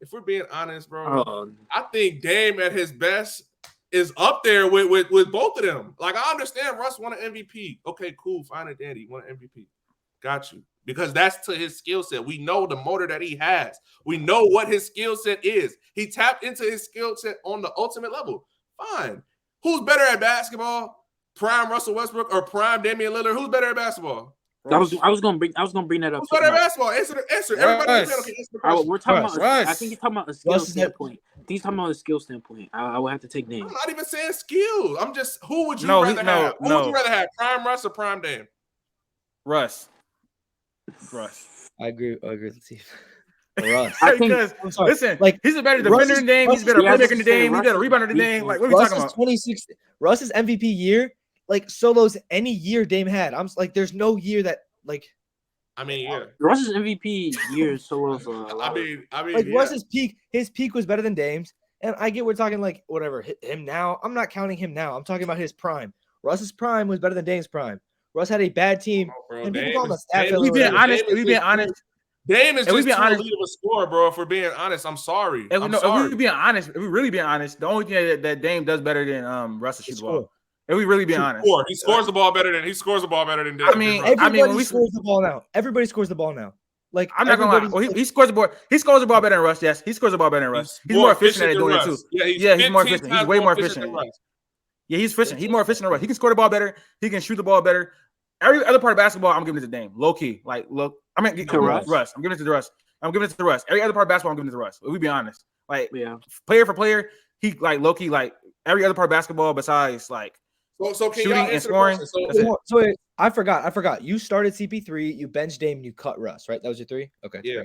if we're being honest, bro, I think Dame at his best is up there with both of them. Like, I understand Russ won an MVP. Okay, cool, fine and dandy, won an MVP. Got you. Because that's to his skill set. We know the motor that he has. We know what his skill set is. He tapped into his skill set on the ultimate level. Fine. Who's better at basketball? Prime Russell Westbrook or prime Damian Lillard? Who's better at basketball? I was gonna bring that up. Who's better at basketball? Answer. Everybody. We're talking about. I think he's talking about a skill standpoint. He's talking about a skill standpoint. I would have to take Dame. I'm not even saying skill. I'm just, who would you rather have? Who would you rather have? Prime Russ or prime Dame? Russ. I agree with Latif. Russ. Listen, like, he's a better defender than Dame. He's a better playmaker than Dame. He's a better rebounder than Dame. Like, what are we talking about? 26. Russ's MVP year, like, solos any year Dame had. I'm like, there's no year that, like. I mean, yeah. Russ's MVP year solos. I mean, like, yeah. Russ's peak. His peak was better than Dame's, and I get we're talking like whatever him now. I'm not counting him now. I'm talking about his prime. Russ's prime was better than Dame's prime. Russ had a bad team, Bro, and people Dame call him a is- stat Dame filler. We is- being whatever. honest. Dame We is being just honest. Dame is If we just being too honest- elite of a scorer, bro. If we're being honest, I'm sorry. If I'm we sorry. being honest, if we really being honest, the only thing that Dame does better than Russ is shoot the ball. If we really being honest, He scores the ball better than Dame. I mean, Russ. Everybody scores the ball now. Everybody scores the ball now. Like I'm not gonna lie. Well, he scores the ball. He scores the ball better than Russ. Yes, he scores the ball better than Russ. He's more efficient at doing it too. Yeah, he's more efficient. He's way more efficient. than Russ. Yeah, he's efficient. He's more efficient than Russ. He can score the ball better. He can shoot the ball better. Every other part of basketball, I'm giving it to Dame. Low key, like look. I'm giving it to Russ. I'm giving it to Russ. I'm giving it to Russ. Every other part of basketball, I'm giving it to Russ. If we be honest, like player for player, he like low key like every other part of basketball besides like So can shooting y'all and answer the scoring. question? That's it. So wait, I forgot. You started CP3, you benched Dame, and you cut Russ, right? That was your 3? Okay. Yeah.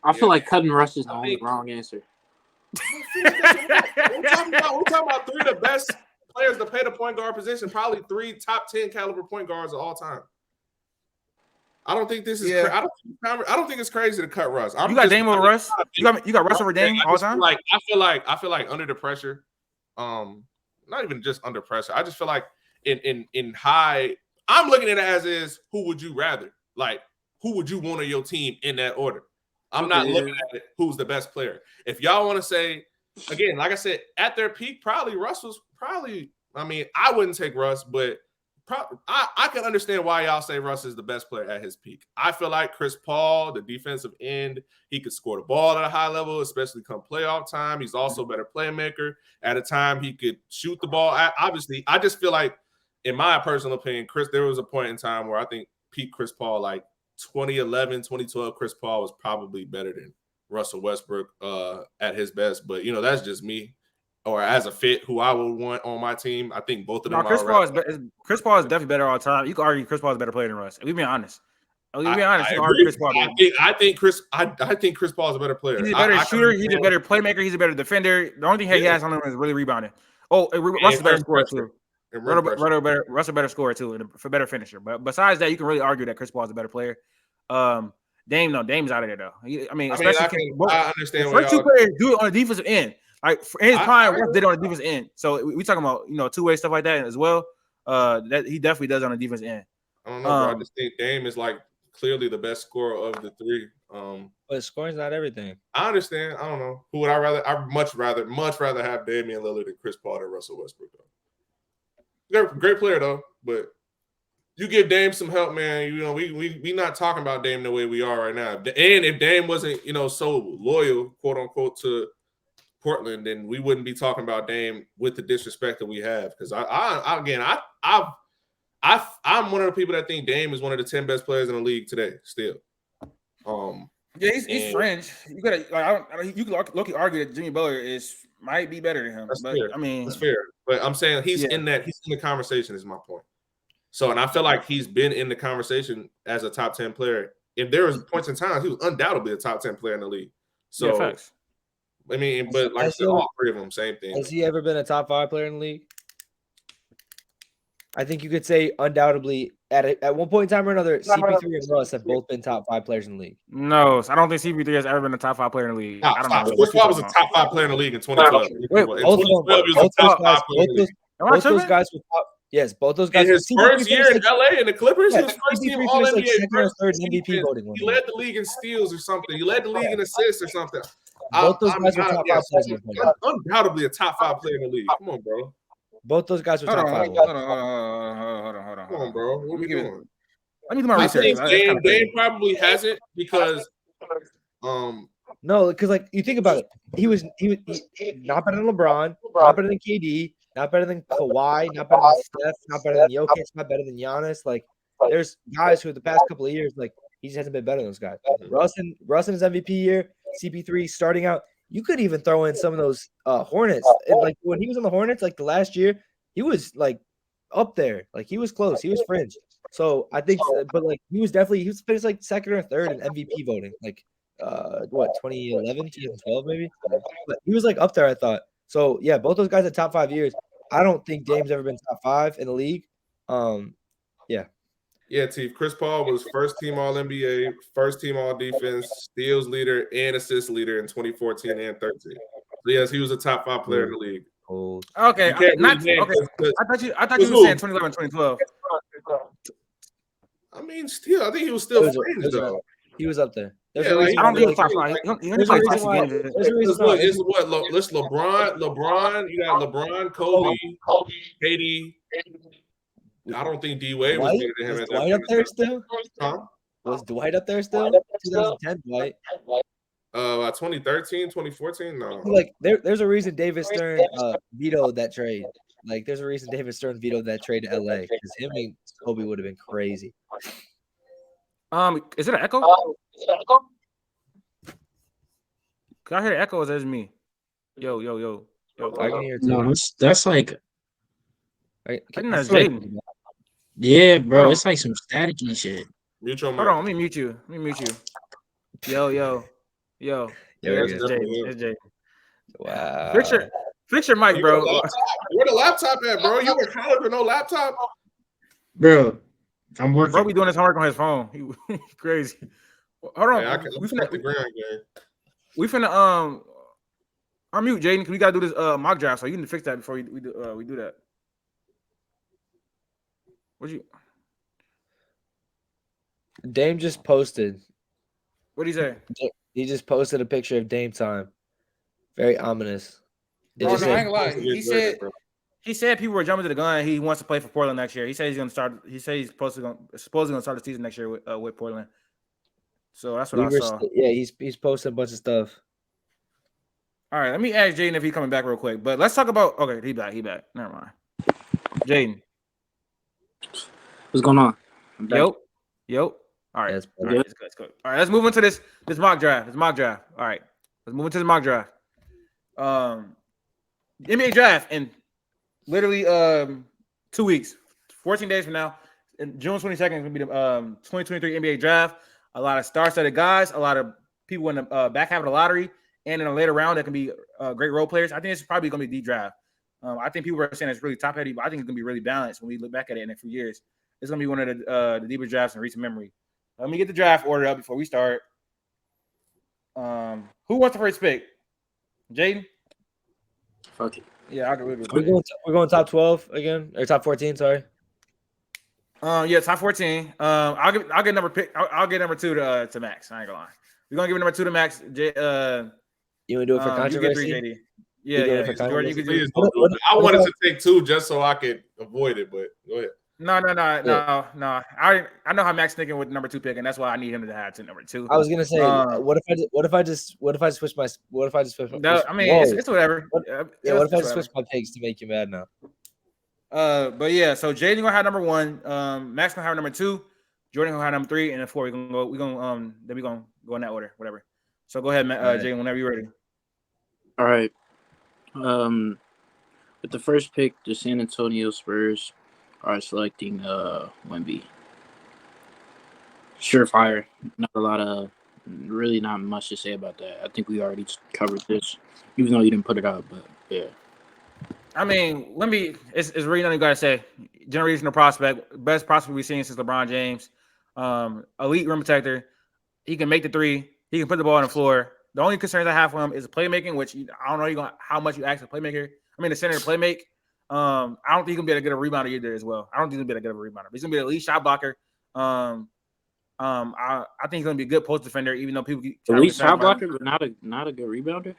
I feel like cutting Russ is the only wrong answer. We're talking about 3 of the best players to play the point guard position, probably 3 top 10 caliber point guards of all time. I don't think this is. I don't think it's crazy to cut Russ. You got Dame over Russ. You got Russ over Dame all the time. I feel like under the pressure, not even just under pressure. I just feel like in high. I'm looking at it as is. Who would you rather? Like, who would you want on your team in that order? I'm not looking at it. Who's the best player? If y'all want to say, again, like I said, at their peak, probably Russ was probably. I mean, I wouldn't take Russ, but. I can understand why y'all say Russ is the best player at his peak. I feel like Chris Paul, the defensive end, he could score the ball at a high level, especially come playoff time. He's also a better playmaker. At a time, he could shoot the ball. Obviously, I just feel like, in my personal opinion, there was a point in time where I think peak Chris Paul, like 2011, 2012, Chris Paul was probably better than Russell Westbrook at his best. But, that's just me. Or as a fit, who I would want on my team. I think both of them. Chris Paul is definitely better all the time. You can argue Chris Paul is a better player than Russ. If we being honest. Chris Paul. I think Chris Paul is a better player. He's a better shooter. He's a better playmaker. He's a better defender. The only thing he has on him is really rebounding. Oh, Russ is a better scorer too. Russ a better scorer too, and for better finisher. But besides that, you can really argue that Chris Paul is a better player. Dame's out of there though. I understand. First 2 players do it on the defensive end. Like in his prime, Russ did it on the defense end. So we talking about two-way stuff like that as well. That he definitely does on the defense end. I don't know, bro. I just think Dame is like clearly the best scorer of the 3. But scoring's not everything. I understand. I don't know. Who would I rather? I'd much rather have Damian Lillard and Chris Paul than Russell Westbrook. They're a great player though, but you give Dame some help, man. We not talking about Dame the way we are right now. And if Dame wasn't, so loyal, quote unquote, to Portland, then we wouldn't be talking about Dame with the disrespect that we have. Because I'm one of the people that think Dame is one of the 10 best players in the league today. Still, he's fringe. You gotta you can argue that Jimmy Butler might be better than him. That's but fair. I mean, that's fair. But I'm saying he's in the conversation. Is my point. So, and I feel like he's been in the conversation as a top 10 player. If there was points in time, he was undoubtedly a top 10 player in the league. So. Facts. I mean, but like I said, all 3 of them, same thing. Has he ever been a top 5 player in the league? I think you could say undoubtedly at one point in time or another, CP3 and Russ have both been top 5 players in the league. No, I don't think CP3 has ever been a top 5 player in the league. I don't know. Chris Paul was a top 5 player in the league in 2012. Both those guys were top. Yes, both those guys. In his first year in LA and the Clippers, he was first team All NBA. Third MVP voting. He led the league in steals or something. He led the league in assists or something. Both those guys were top 5 players. Undoubtedly a top 5 player in the league. Come on, bro. Both those guys were top 5. Hold on. Come on, bro. What are we doing? Let me do my research. I think Dame probably hasn't because no, because like you think about it, he was not better than LeBron, not better than KD, not better than Kawhi, not better than Steph, not better than Jokic, not better than Giannis. Like there's guys who the past couple of years, like he just hasn't been better than those guys. Russ in his MVP year, CP3 starting out. You could even throw in some of those Hornets. And like when he was on the Hornets, like the last year, he was like up there. Like he was close. He was fringe. So I think, but like he was finished like second or third in MVP voting. Like 2011, 2012 maybe. But he was like up there, I thought. So yeah, both those guys at top 5 years. I don't think Dame's ever been top 5 in the league. Yeah, Chief. Chris Paul was first team All NBA, first team All Defense, steals leader, and assist leader in 2014 and 13. So yes, he was a top 5 player in the league. cold. Okay, You can't not really name okay. because I thought you were saying 2011, 2012. I mean, still, I think he was still fringe though. He was up there. There's Yeah, a like, reason I don't why think they he was top like, five. He only there's a played reason 60 why. games. There's a reason Because look, why. it's what this LeBron. You got LeBron, Kobe, Katie. I don't think D Wade was Dwight? better than him Was at that Dwight up point. there still? Huh? Was Dwight up there still? 2010 Dwight. 2013, 2014, no. Like there's a reason David Stern vetoed that trade. Like there's a reason David Stern vetoed that trade to LA because him and Kobe would have been crazy. Is it an echo? Can I hear the echo? Or is that me? Yo. I can hear it too. No, that's like, I think that's feel like- Jaden. yeah, bro. Hold on. It's like some staticky shit. Mute your Hold mic. on, let me mute you. Yo. Yeah, That's we're good. Jaden. It's Jaden. Wow. Fix your mic, bro. Where the laptop at, bro? You in college with no laptop? Bro, I'm working. Bro be doing his homework on his phone. He crazy. Hold on. Yeah, I can fuck the ground game. We finna unmute Jaden because we gotta do this mock draft. So you need to fix that before we do that. What'd you? Dame just posted. What'd he say? He just posted a picture of Dame time. Very ominous. It Bro, just no, I said- ain't gonna lie. He said people were jumping to the gun. He wants to play for Portland next year. He said he's gonna start. He said he's supposedly gonna start the season next year with Portland. So that's what I saw. Yeah, he's posted a bunch of stuff. All right, let me ask Jaden if he's coming back real quick. But let's talk about. Okay, he back. Never mind. Jaden. What's going on? I'm back. Yo. All right. Yeah, it's All right, it's good. All right, let's move into this mock draft. All right, let's move into the mock draft. NBA draft in literally 2 weeks, 14 days from now. And June 22nd is gonna be the 2023 NBA draft. A lot of star-studded guys, a lot of people in the back half of the lottery, and in a later round that can be great role players. I think it's probably gonna be deep draft. I think people are saying it's really top heavy, but I think it's gonna be really balanced when we look back at it in a few years. It's gonna be one of the deepest drafts in recent memory. Let me get the draft order up before we start. Who wants the first pick? Jaden? Fuck it. Yeah, I'll go with We're going top 12 again or top 14. Sorry. Yeah, top 14. I'll get number pick. I'll get number 2 to Max. I ain't gonna lie. We're gonna give number 2 to Max. You want to do it for controversy? You get 3, JD. Yeah. for Jordan, you can do Please don't do it. I wanted to take 2 just so I could avoid it, but go ahead. No. I know how Max thinking with number 2 pick, and that's why I need him to have to number 2. I was gonna say, what if I just switch my? No, I mean it's whatever. What if I just switch my picks to make you mad now? But yeah, so Jaden gonna have number 1. Max gonna have number 2. Jordan gonna have number 3, and then 4. Then we gonna go in that order, whatever. So go ahead, Jaden, whenever you're ready. All right. With the first pick, the San Antonio Spurs are selecting Wemby. Surefire. Really not much to say about that. I think we already covered this, even though you didn't put it out, but yeah. I mean, it's really nothing you gotta say. Generational prospect, best prospect we've seen since LeBron James. Elite rim protector. He can make the 3. He can put the ball on the floor. The only concerns I have for him is playmaking, which I don't know how much you ask a playmaker. I mean, the center to play make. I don't think he's gonna be able to get a rebounder either as well. I don't think he's gonna be able to get a rebounder. But he's gonna be an elite shot blocker. I think he's gonna be a good post defender, even though people elite shot blocker, but not a good rebounder.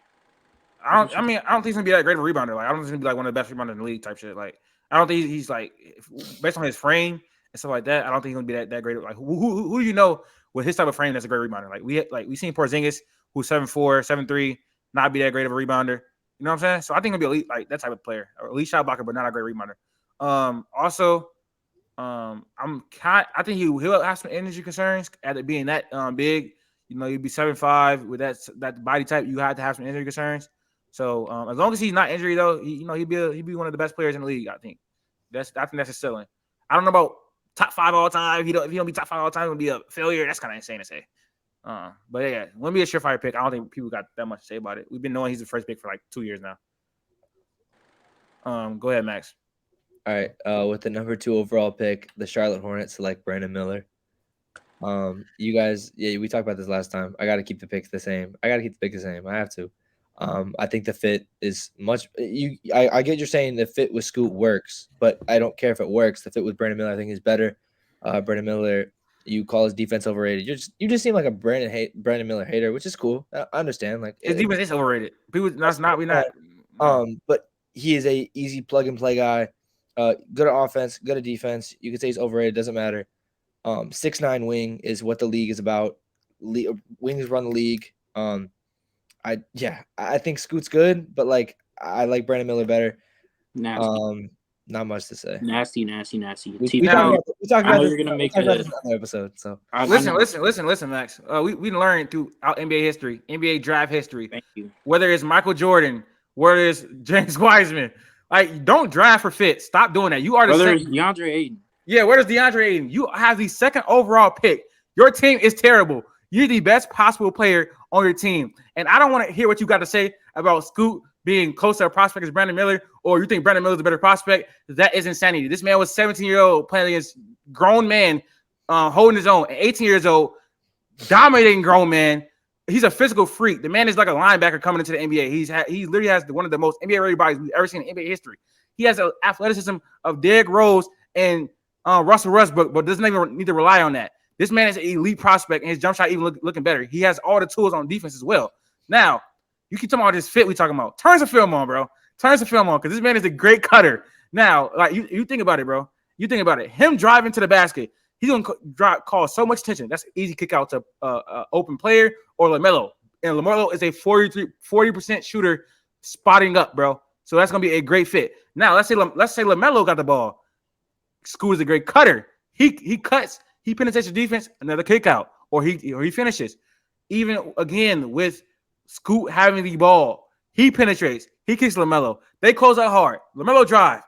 I don't think he's gonna be that great of a rebounder. Like I don't think he's gonna be like one of the best rebounders in the league type shit. Like I don't think he's like based on his frame and stuff like that. I don't think he's gonna be that great. Like who do you know with his type of frame that's a great rebounder? Like we seen Porzingis who's 7'4", 7'3", not be that great of a rebounder. You know what I'm saying? So I think he'll be elite, like that type of player, or elite shot blocker, but not a great rebounder. Also, I think he'll have some energy concerns at it being that big. You know, you'd be 7'5" with that body type. You had to have some injury concerns. So as long as he's not injured, though, he'd be one of the best players in the league. I think that's his ceiling. I don't know about top 5 all time. If he don't be top 5 all time, it'll be a failure. That's kind of insane to say. But yeah, wouldn't be a surefire pick. I don't think people got that much to say about it. We've been knowing he's the first pick for like 2 years now. Go ahead, Max. All right. With the number 2 overall pick, the Charlotte Hornets select Brandon Miller. You guys, we talked about this last time. I got to keep the picks the same. I have to. I think the fit is much. I get you're saying the fit with Scoot works, but I don't care if it works. The fit with Brandon Miller, I think, is better. Brandon Miller, you call his defense overrated. You just seem like a Brandon Miller hater, which is cool. I understand. Like His defense is overrated. People, that's not. We not. But he is a easy plug and play guy. Good at offense, good at defense. You could say he's overrated. Doesn't matter. 6'9" wing is what the league is about. Wings run the league. I think Scoot's good, but like I like Brandon Miller better. Nasty. Not much to say. Nasty. We talked about this in another episode. So listen, Max. We learned throughout NBA history, NBA draft history. Thank you. Whether it's Michael Jordan, whether it's James Wiseman, like don't draft for fit. Stop doing that. You are the second. DeAndre Ayton. Yeah, where does DeAndre Ayton? You have the second overall pick. Your team is terrible. You're the best possible player on your team. And I don't want to hear what you got to say about Scoot being closer to a prospect as Brandon Miller, or you think Brandon Miller is a better prospect. That is insanity. This man was 17-year-old playing against grown men, holding his own. At 18 years old, dominating grown men. He's a physical freak. The man is like a linebacker coming into the NBA. He literally has one of the most NBA-ready bodies we've ever seen in NBA history. He has the athleticism of Derrick Rose and Russell Westbrook, but doesn't even need to rely on that. This man is an elite prospect, and his jump shot even looking better. He has all the tools on defense as well. Now, you keep talking about this fit we talking about. Turn some film on, bro. Turn some film on, because this man is a great cutter. Now, like you think about it, bro. You think about it. Him driving to the basket, he's going to cause so much attention. That's an easy kick out to open player or LaMelo. And LaMelo is a 40% shooter spotting up, bro. So that's going to be a great fit. Now, let's say LaMelo got the ball. Scoot is a great cutter. He cuts. He penetrates the defense, another kick out, or he finishes. Even again with Scoot having the ball, he penetrates. He kicks LaMelo. They close out hard. LaMelo drive.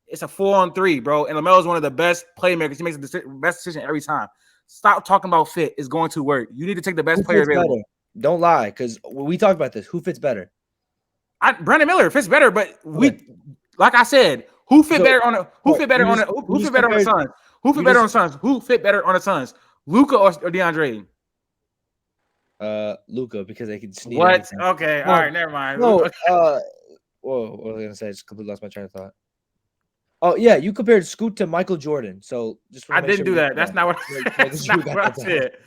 It's a 4-on-3, bro. And LaMelo is one of the best playmakers. He makes the best decision every time. Stop talking about fit. It's going to work. You need to take the best player available. Better? Don't lie, because we talked about this. Who fits better? Brandon Miller fits better, but like I said, who fit better on the Suns? Who fit better on the Suns? Who fit better on the Suns? Luka or DeAndre Ayton? Luka, because they can sneak. What? Okay, all right, never mind. No, whoa, what was I gonna say? I just completely lost my train of thought. Oh yeah, you compared Scoot to Michael Jordan. So just I didn't do that. That's not what I said.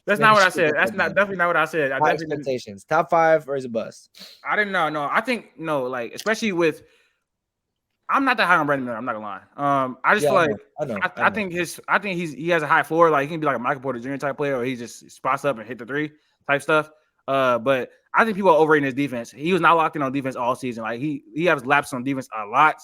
That's not what I said. That's definitely not what I said. Expectations. Top 5 or is it bust? I didn't know. No, I think no. Like especially with. I'm not that high on Brandon Miller. I'm not gonna lie. I just feel like I think he has a high floor. Like he can be like a Michael Porter Jr. type player, or he just spots up and hit the three type stuff. But I think people are overrating his defense. He was not locked in on defense all season. Like he has lapsed on defense a lot.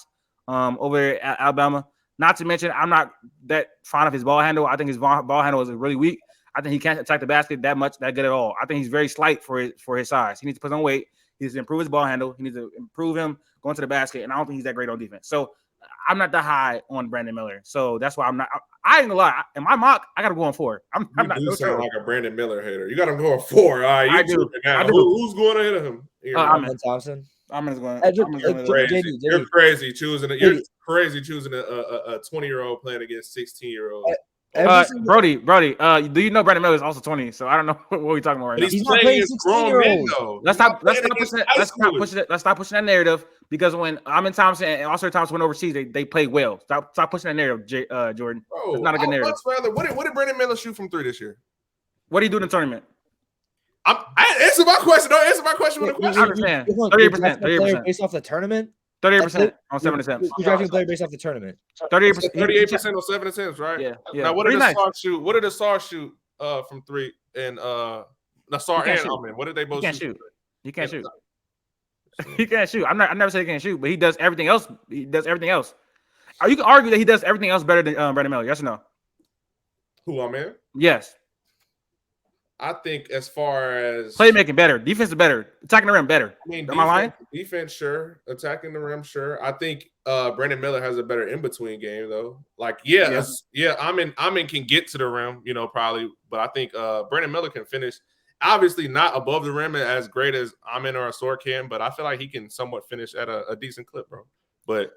Over at Alabama. Not to mention, I'm not that fond of his ball handle. I think his ball handle is really weak. I think he can't attack the basket that good at all. I think he's very slight for his size. He needs to put on weight. He needs to improve his ball handle. He needs to improve him going to the basket. And I don't think he's that great on defense. So I'm not that high on Brandon Miller. So that's why I'm not. I ain't gonna lie. In my mock, I got to go on 4. I'm not. You sound like a Brandon Miller hater. You got him going 4. All right, I do. Who's going ahead of him? I'm Thompson. I'm just going. You're crazy choosing it. You're crazy choosing a 20-year-old playing against 16-year-old. Brody, do you know Brandon Miller is also 20? So I don't know what we're talking about right now. He's playing against grown men, though. Let's stop pushing that narrative, because when Amin Thompson and Oscar Thompson went overseas, they played well. Stop pushing that narrative, Jordan. Bro, it's not a good narrative. What did Brandon Miller shoot from 3 this year? What do you do in the tournament? I answer my question. Don't answer my question with a question. I understand. 38%. Based off the tournament? 38% on 7 attempts. You're drafting a player based off the tournament. 38% on 7 attempts, right? Yeah. Now, what did Nassar shoot? What did Nassar shoot from 3? And Nassar and Alman, what did they both shoot? He can't shoot. He can't shoot. I never said he can't shoot, but he does everything else. You can argue that he does everything else better than Brandon Miller. Yes or no? Who, Alman? Yes. I think as far as playmaking better, defense is better, attacking the rim better. Am I lying? Defense, sure. Attacking the rim, sure. I think Brandon Miller has a better in between game though. Like, Amin can get to the rim, probably, but I think Brandon Miller can finish. Obviously, not above the rim as great as Amin or Asor can, but I feel like he can somewhat finish at a decent clip, bro. But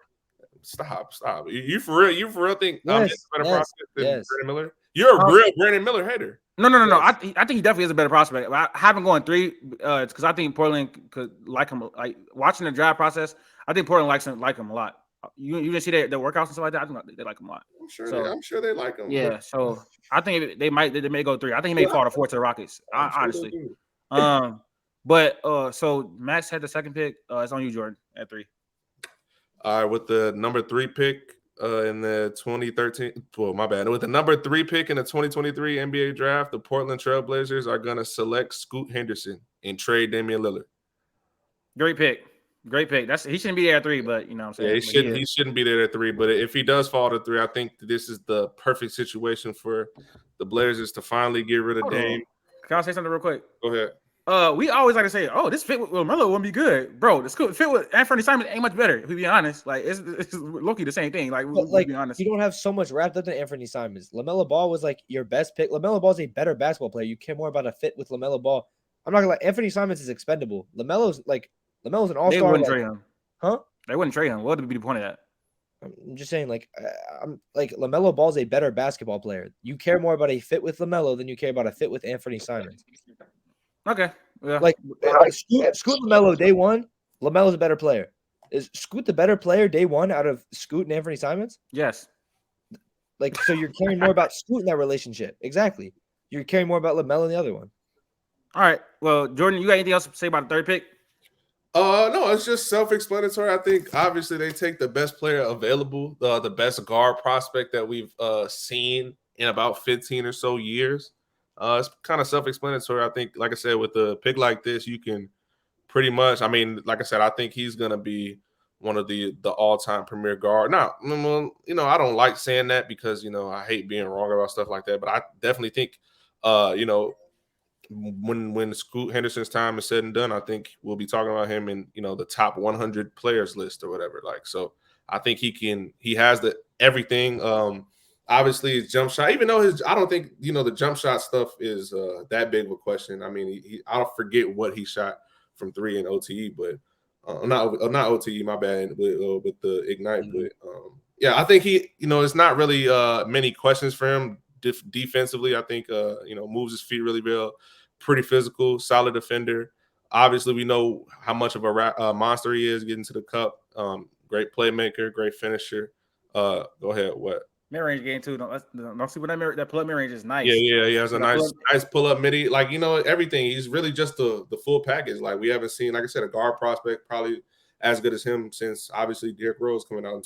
stop. You for real think Amin's a better prospect than Brandon Miller? You're a real Brandon Miller hater. No. I think he definitely is a better prospect. I have him going 3 because I think Portland could like him. Like watching the draft process, I think Portland like him a lot. You didn't see their workouts and stuff like that. I think they like him a lot. I'm sure they like him. Yeah, so I think they may go 3. I think he may fall to 4 to the Rockets. Honestly. So Max had the second pick. It's on you, Jordan, at 3. All right, with the number 3 pick in the 2013. Well, my bad. With the number 3 pick in the 2023 NBA draft, the Portland Trailblazers are gonna select Scoot Henderson and trade Damian Lillard. Great pick. He shouldn't be there at 3, but you know what I'm saying. Yeah, he shouldn't be there at 3. But if he does fall to 3, I think this is the perfect situation for the Blazers to finally get rid of Dame. Can I say something real quick? Go ahead. We always like to say, "Oh, this fit with LaMelo wouldn't be good, bro." This fit with Anthony Simons ain't much better. If we be honest, like it's Loki the same thing. Like, we be honest, you don't have so much wrapped up in Anthony Simons. LaMelo Ball was like your best pick. LaMelo Ball is a better basketball player. You care more about a fit with LaMelo Ball. I'm not gonna lie. Anthony Simons is expendable. LaMelo's an all-star. They wouldn't trade him, huh? They wouldn't trade him. What would be the point of that? I'm just saying, I'm like LaMelo Ball is a better basketball player. You care more about a fit with LaMelo than you care about a fit with Anthony Simons. Okay. Yeah. Scoot LaMelo day 1, LaMelo's a better player. Is Scoot the better player day 1 out of Scoot and Anthony Simons? Yes. So you're caring more about Scoot in that relationship. Exactly. You're caring more about LaMelo in the other one. All right. Well, Jordan, you got anything else to say about the 3rd pick? No, it's just self-explanatory. I think obviously they take the best player available, the best guard prospect that we've seen in about 15 or so years. It's kind of self-explanatory. I think, like I said, with a pick like this, you can pretty much. I mean, like I said, I think he's gonna be one of the all-time premier guard. Now, I don't like saying that because I hate being wrong about stuff like that. But I definitely think, when Scoot Henderson's time is said and done, I think we'll be talking about him in the top 100 players list or whatever. So I think he has everything. Obviously, his jump shot, even though I don't think the jump shot stuff is that big of a question. I mean, I'll forget what he shot from 3 in OTE, but not OTE, my bad, with the Ignite. Mm-hmm. But I think it's not really many questions for him defensively. I think moves his feet really well, pretty physical, solid defender. Obviously, we know how much of a monster he is getting to the cup. Great playmaker, great finisher. Go ahead. What? Mid-range game too. Don't see what that pull-up mid-range is nice. Yeah. It's a nice pull-up midi. Everything. He's really just the full package. Like, we haven't seen, like I said, a guard prospect probably as good as him since obviously Derrick Rose coming out in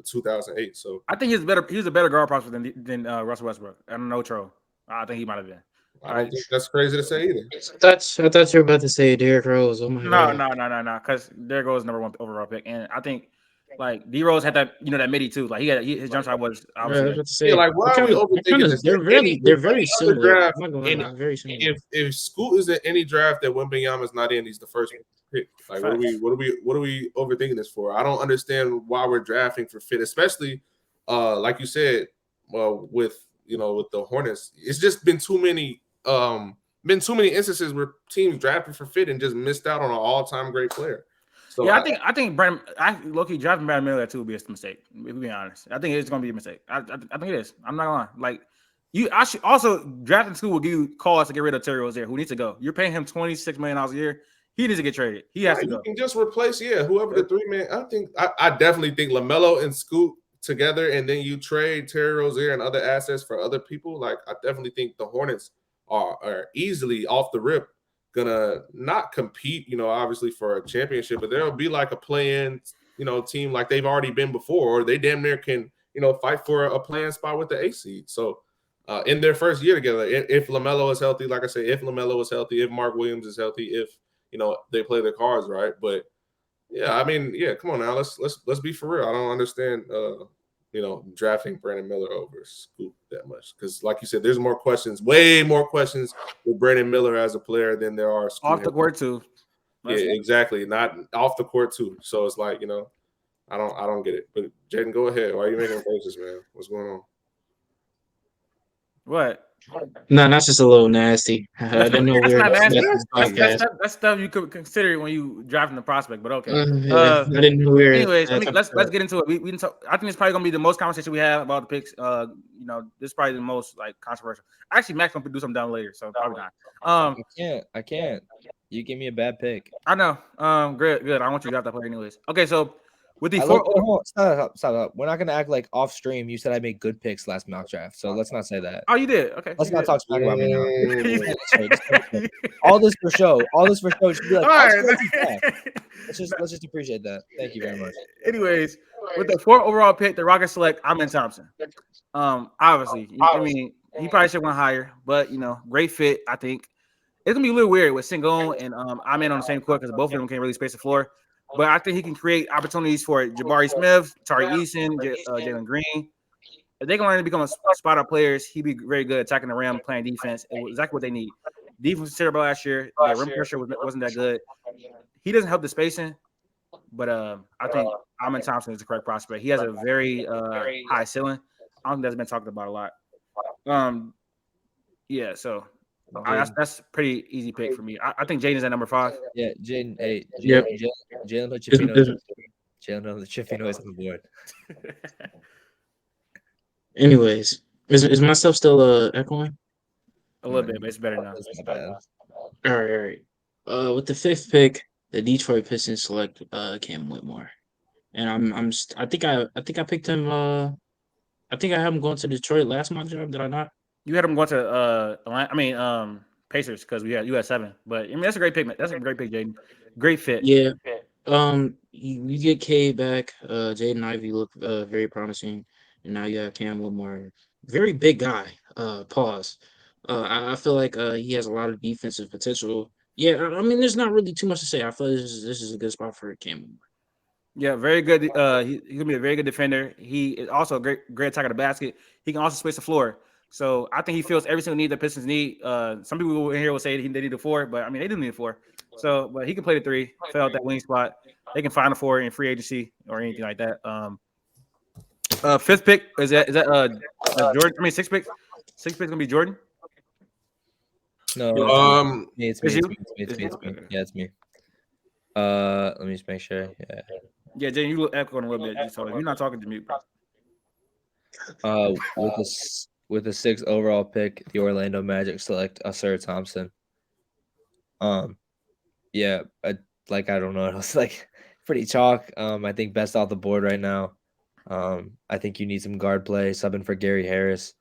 2008. So I think he's a better guard prospect than Russell Westbrook. I don't know, Tro. I think he might have been. I don't think that's crazy to say either. I thought you were about to say Derrick Rose. Oh my God. No. Because Derrick Rose is number 1 overall pick, and I think D Rose had that that midi too. Like his jump shot was obviously. Why are we overthinking this? They're very similar. Very similar. If Scoot is in any draft that Wembanyama's not in, he's the first pick. Like, what are we overthinking this for? I don't understand why we're drafting for fit, especially like you said, with the Hornets. It's just been too many instances where teams drafted for fit and just missed out on an all-time great player. So I think Brandon, low-key drafting Brandon Miller too would be a mistake. To be honest, I think it's going to be a mistake. I think it is. I'm not gonna lie. Like, I should also drafting school will give you cause to get rid of Terry Rozier, who needs to go. You're paying him $26 million a year. He needs to get traded. He has to go. You can just replace whoever the 3-man. I definitely think LaMelo and Scoot together, and then you trade Terry Rozier and other assets for other people. Like, I definitely think the Hornets are easily off the rip gonna not compete, obviously for a championship, but there'll be like a play-in, team like they've already been before, or they damn near can, fight for a play-in spot with the 8th seed. So in their first year together, if LaMelo is healthy, like I say, if LaMelo is healthy, if Mark Williams is healthy, if they play their cards right. But come on now, let's be for real. I don't understand drafting Brandon Miller over Scoot that much, because like you said, there's way more questions with Brandon Miller as a player than there are Scoot off the court too. Yeah, exactly. Not off the court too. So it's like, I don't get it. But Jaedon, go ahead. Why are you making faces, man? What's going on? What? No, that's just a little nasty. I didn't know we That's were not nasty. this podcast. That's stuff you could consider when you drafting the prospect. But okay. Yeah, I didn't know we were. Anyways, let's get into it. We didn't talk, I think it's probably gonna be the most conversation we have about the picks. This is probably the most like controversial. Actually, Max gonna do something down later, so probably not. I can't. You give me a bad pick. I know. Good. I want you to draft that player anyways. Okay, so with the Stop. We're not gonna act like off stream. You said I made good picks last mock draft, so let's not say that. Oh, you did. Okay. Let's not talk smack about me now. All this for show. Should be like, all right. let's just appreciate that. Thank you very much. Anyways, with the 4th overall pick, the Rockets select Amen Thompson. Obviously, I mean, he probably should have went higher, but great fit. I think it's gonna be a little weird with Sengun and Amen on the same court because both of them can't really space the floor. But I think he can create opportunities for Jabari Smith, Tari Eason, Jalen Green. If they can learn to become a spot-up players, he'd be very good attacking the rim, playing defense. It was exactly what they need. Defense was terrible last year. The rim pressure wasn't that good. He doesn't help the spacing, but I think Amen Thompson is the correct prospect. He has a very high ceiling. I don't think that's been talked about a lot. Yeah, so that's a pretty easy pick for me. I think Jaden is at number 5. Yeah, Jaden. Hey, Yep. Jalen put the chippy noise on the board. Anyways, is myself still echoing? A little bit, but it's better now. That's not bad. All right. With the 5th pick, the Detroit Pistons select Cam Whitmore, and I think I picked him. I think I had him going to Detroit last mock draft. Did I not? You had him going to Pacers because you had 7. But I mean that's a great pick. That's a great pick, Jaden. Great fit. Yeah. You get K back. Jaden Ivey looked very promising, and now you have Cam Whitmore, very big guy. Pause. I feel like he has a lot of defensive potential. Yeah, I mean, there's not really too much to say. I feel this is a good spot for Cam Whitmore. Yeah, very good. He's gonna be a very good defender. He is also a great attacker of the basket. He can also space the floor. So I think he feels every single need the Pistons need. Some people in here will say they need a 4, but I mean they do need a 4. So, but he can play the 3, fill out that wing spot. They can find a 4 in free agency or anything like that. 5th pick is that Jordan? I mean 6th pick. 6th pick is gonna be Jordan. No, it's me. Yeah, it's me. Let me just make sure. Yeah, Jay, you look echoing a little bit. You're not talking to me, bro. With the 6th overall pick, the Orlando Magic select Ausar Thompson. Yeah, I don't know. It's like pretty chalk. I think best off the board right now. I think you need some guard play, subbing for Gary Harris.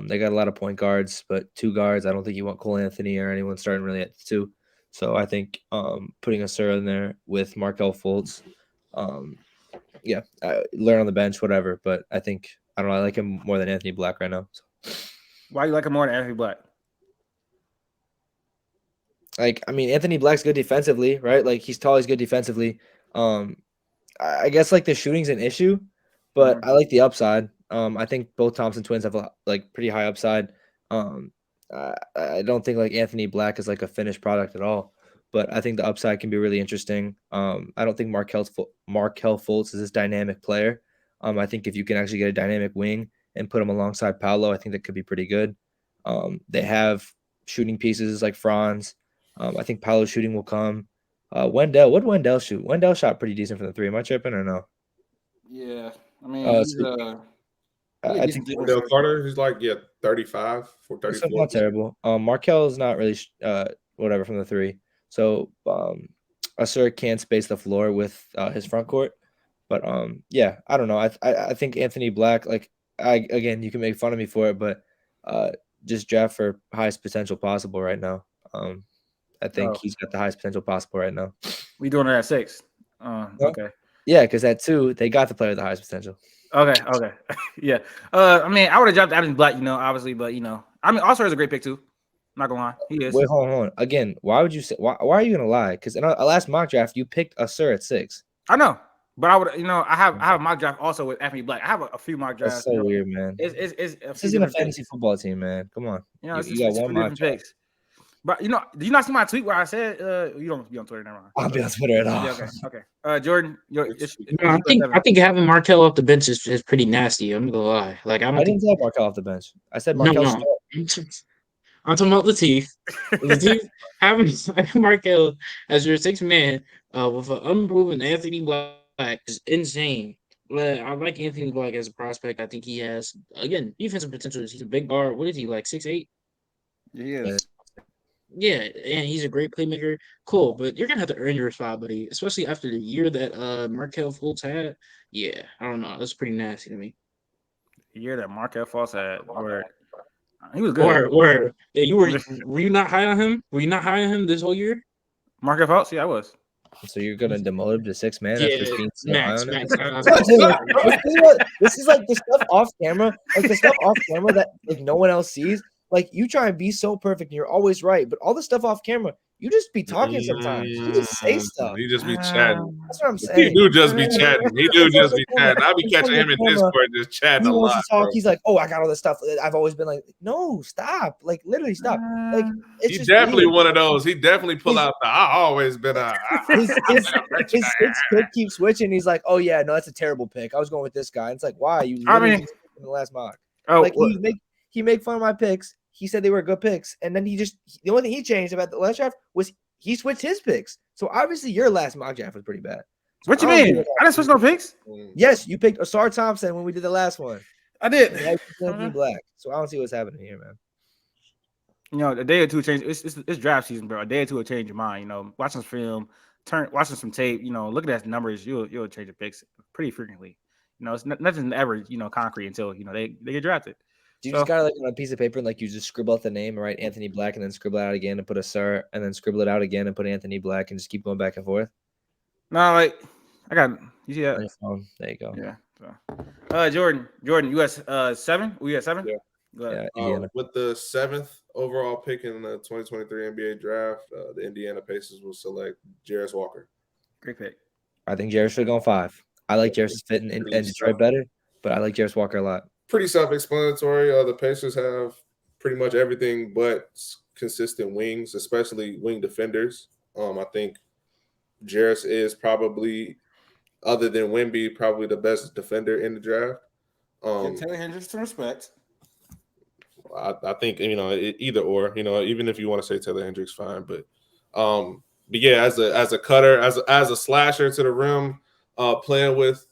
They got a lot of point guards, but 2 guards. I don't think you want Cole Anthony or anyone starting really at 2. So I think putting Ausar in there with Markelle Fultz, learn on the bench, whatever. But I think I like him more than Anthony Black right now. So. Why do you like him more than Anthony Black? Anthony Black's good defensively, right? Like he's tall, he's good defensively. I guess like the shooting's an issue, but I like the upside. I think both Thompson twins have pretty high upside. I don't think like Anthony Black is like a finished product at all, but I think the upside can be really interesting. I don't think Markelle Fultz is this dynamic player. I think if you can actually get a dynamic wing and put him alongside Paolo, I think that could be pretty good. They have shooting pieces like Franz. I think Paolo's shooting will come. Wendell, what did Wendell shoot? Wendell shot pretty decent from the 3. Am I tripping or no? Yeah, I mean, I think Wendell Carter is 35 for 34. It's not terrible. Markelle is not really whatever from the 3. So Ausar can't space the floor with his front court. But I don't know. I think Anthony Black, again, you can make fun of me for it, but just draft for highest potential possible right now. I think he's got the highest potential possible right now. We doing it at 6. Okay. Yeah, because at 2, they got the player with the highest potential. Okay. Yeah. I mean, I would have dropped Anthony Black, obviously, but Ausar is a great pick too. I'm not gonna lie, he is. Wait, hold on. Again, why would you say? Why are you gonna lie? Because in our last mock draft, you picked Ausar at 6. I know, but I would, I have a mock draft also with Anthony Black. I have a few mock drafts. That's so weird, man. This isn't a fantasy football team, man. Come on. You got one mock draft. Picks. But do you not see my tweet where I said you don't be on Twitter? Never mind. I'll be on Twitter at all. Yeah, okay. Jordan, I think having Markelle off the bench is pretty nasty. I'm gonna lie. I didn't say Markelle off the bench. I said Markelle. I'm talking about Latif. Latif having Markel as your sixth man with an unproven Anthony Black is insane. But I like Anthony Black as a prospect. I think he has, again, defensive potential. He's a big guard. What is he, like 6'8"? Yeah. Yeah, and he's a great playmaker. Cool, but you're gonna have to earn your spot, buddy. Especially after the year that Markel Fultz had. Yeah, I don't know. That's pretty nasty to me. The year that Markel Fultz had, or he was good. Or yeah, were you not high on him? Were you not high on him this whole year? Markel Fultz, yeah, I was. So you're gonna demote him to 6 man Yeah, after being so high on him? Max. This is like the stuff off camera, that like no one else sees. Like you try and be so perfect and you're always right, but all the stuff off camera, you just be talking sometimes. You just say stuff. He just be chatting. That's what I'm saying. He do just be chatting. He do just be chatting. I be catching him in Discord just chatting He a wants lot. to talk. Bro. He's like, "Oh, I got all this stuff." I've always been like, "No, stop! Like literally stop!" Like it's He just definitely weird. one of those. He definitely pull out the. I always been a. His sixth pick keeps switching. He's like, "Oh yeah, no, that's a terrible pick. I was going with this guy." And it's like, why? You literally just picked in the last mock. Oh, Like he make fun of my picks. He said they were good picks, and then the only thing he changed about the last draft was he switched his picks. So obviously your last mock draft was pretty bad. So what you mean? I didn't switch no picks. Yes, you picked Asar Thompson when we did the last one. I did. Anthony Black. So I don't see what's happening here, man. You know, a day or two change. It's draft season, bro. A day or two will change your mind. You know, watching film, watching some tape. You know, looking at numbers, you'll change your picks pretty frequently. You know, it's nothing ever concrete until they get drafted. Do you just gotta on a piece of paper and you just scribble out the name and write Anthony Black and then scribble it out again and put Asar and then scribble it out again and put Anthony Black and just keep going back and forth? No, I got you see that? There you go. Yeah. So, Jordan, you at 7? We at 7? Yeah. With the 7th overall pick in the 2023 NBA draft, the Indiana Pacers will select Jarris Walker. Great pick. I think Jarris should have gone 5. I like Jarris' fit in Detroit better, but I like Jarris Walker a lot. Pretty self-explanatory. The Pacers have pretty much everything but consistent wings, especially wing defenders. I think Jarris is probably, other than Wemby, probably the best defender in the draft. Give Taylor Hendricks some respect. I think either or. Even if you want to say Taylor Hendricks, fine. But yeah, as a cutter, as a slasher to the rim, playing with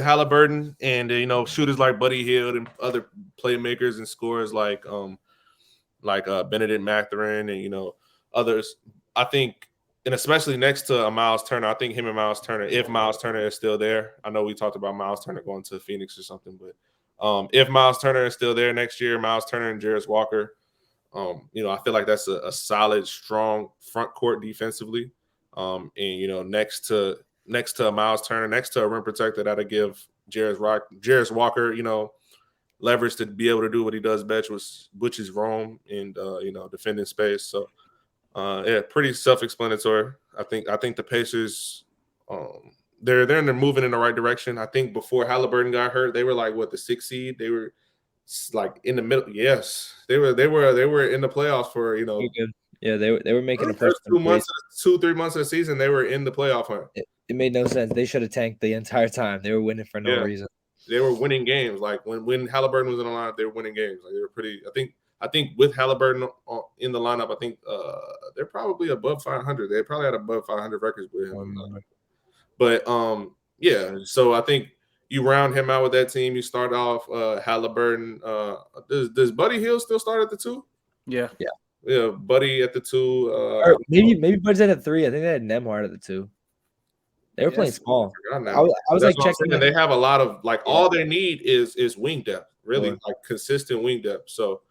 Halliburton and shooters like Buddy Hield and other playmakers and scorers like Benedict Mathurin and others. I think, and especially next to Miles Turner, I think him and Miles Turner, if Miles Turner is still there, I know we talked about Miles Turner going to Phoenix or something, but if Miles Turner is still there next year, Miles Turner and Jarris Walker, I feel like that's a solid, strong front court defensively. And next to Miles Turner, next to a rim protector, that'll give Jarris Walker, leverage to be able to do what he does best, which is roam and defending space. So pretty self-explanatory. I think the Pacers, they're moving in the right direction. I think before Halliburton got hurt, they were the 6th seed. They were in the middle. Yes, they were in the playoffs for Yeah, they were making the first 3 months of the season. They were in the playoff hunt. It made no sense. They should have tanked the entire time. They were winning for no reason. They were winning games. When Halliburton was in the lineup, they were winning games. They were pretty. I think with Halliburton in the lineup, I think they're probably above 500. They probably had above 500 records with him. But yeah. So I think you round him out with that team. You start off Halliburton. Does Buddy Hield still start at the 2? Yeah. Yeah, Buddy at the 2. Maybe Buddy's at the 3. I think they had Nemhard at the 2. They were playing small. I was checking. They have a lot of all they need is wing depth, really consistent wing depth. So,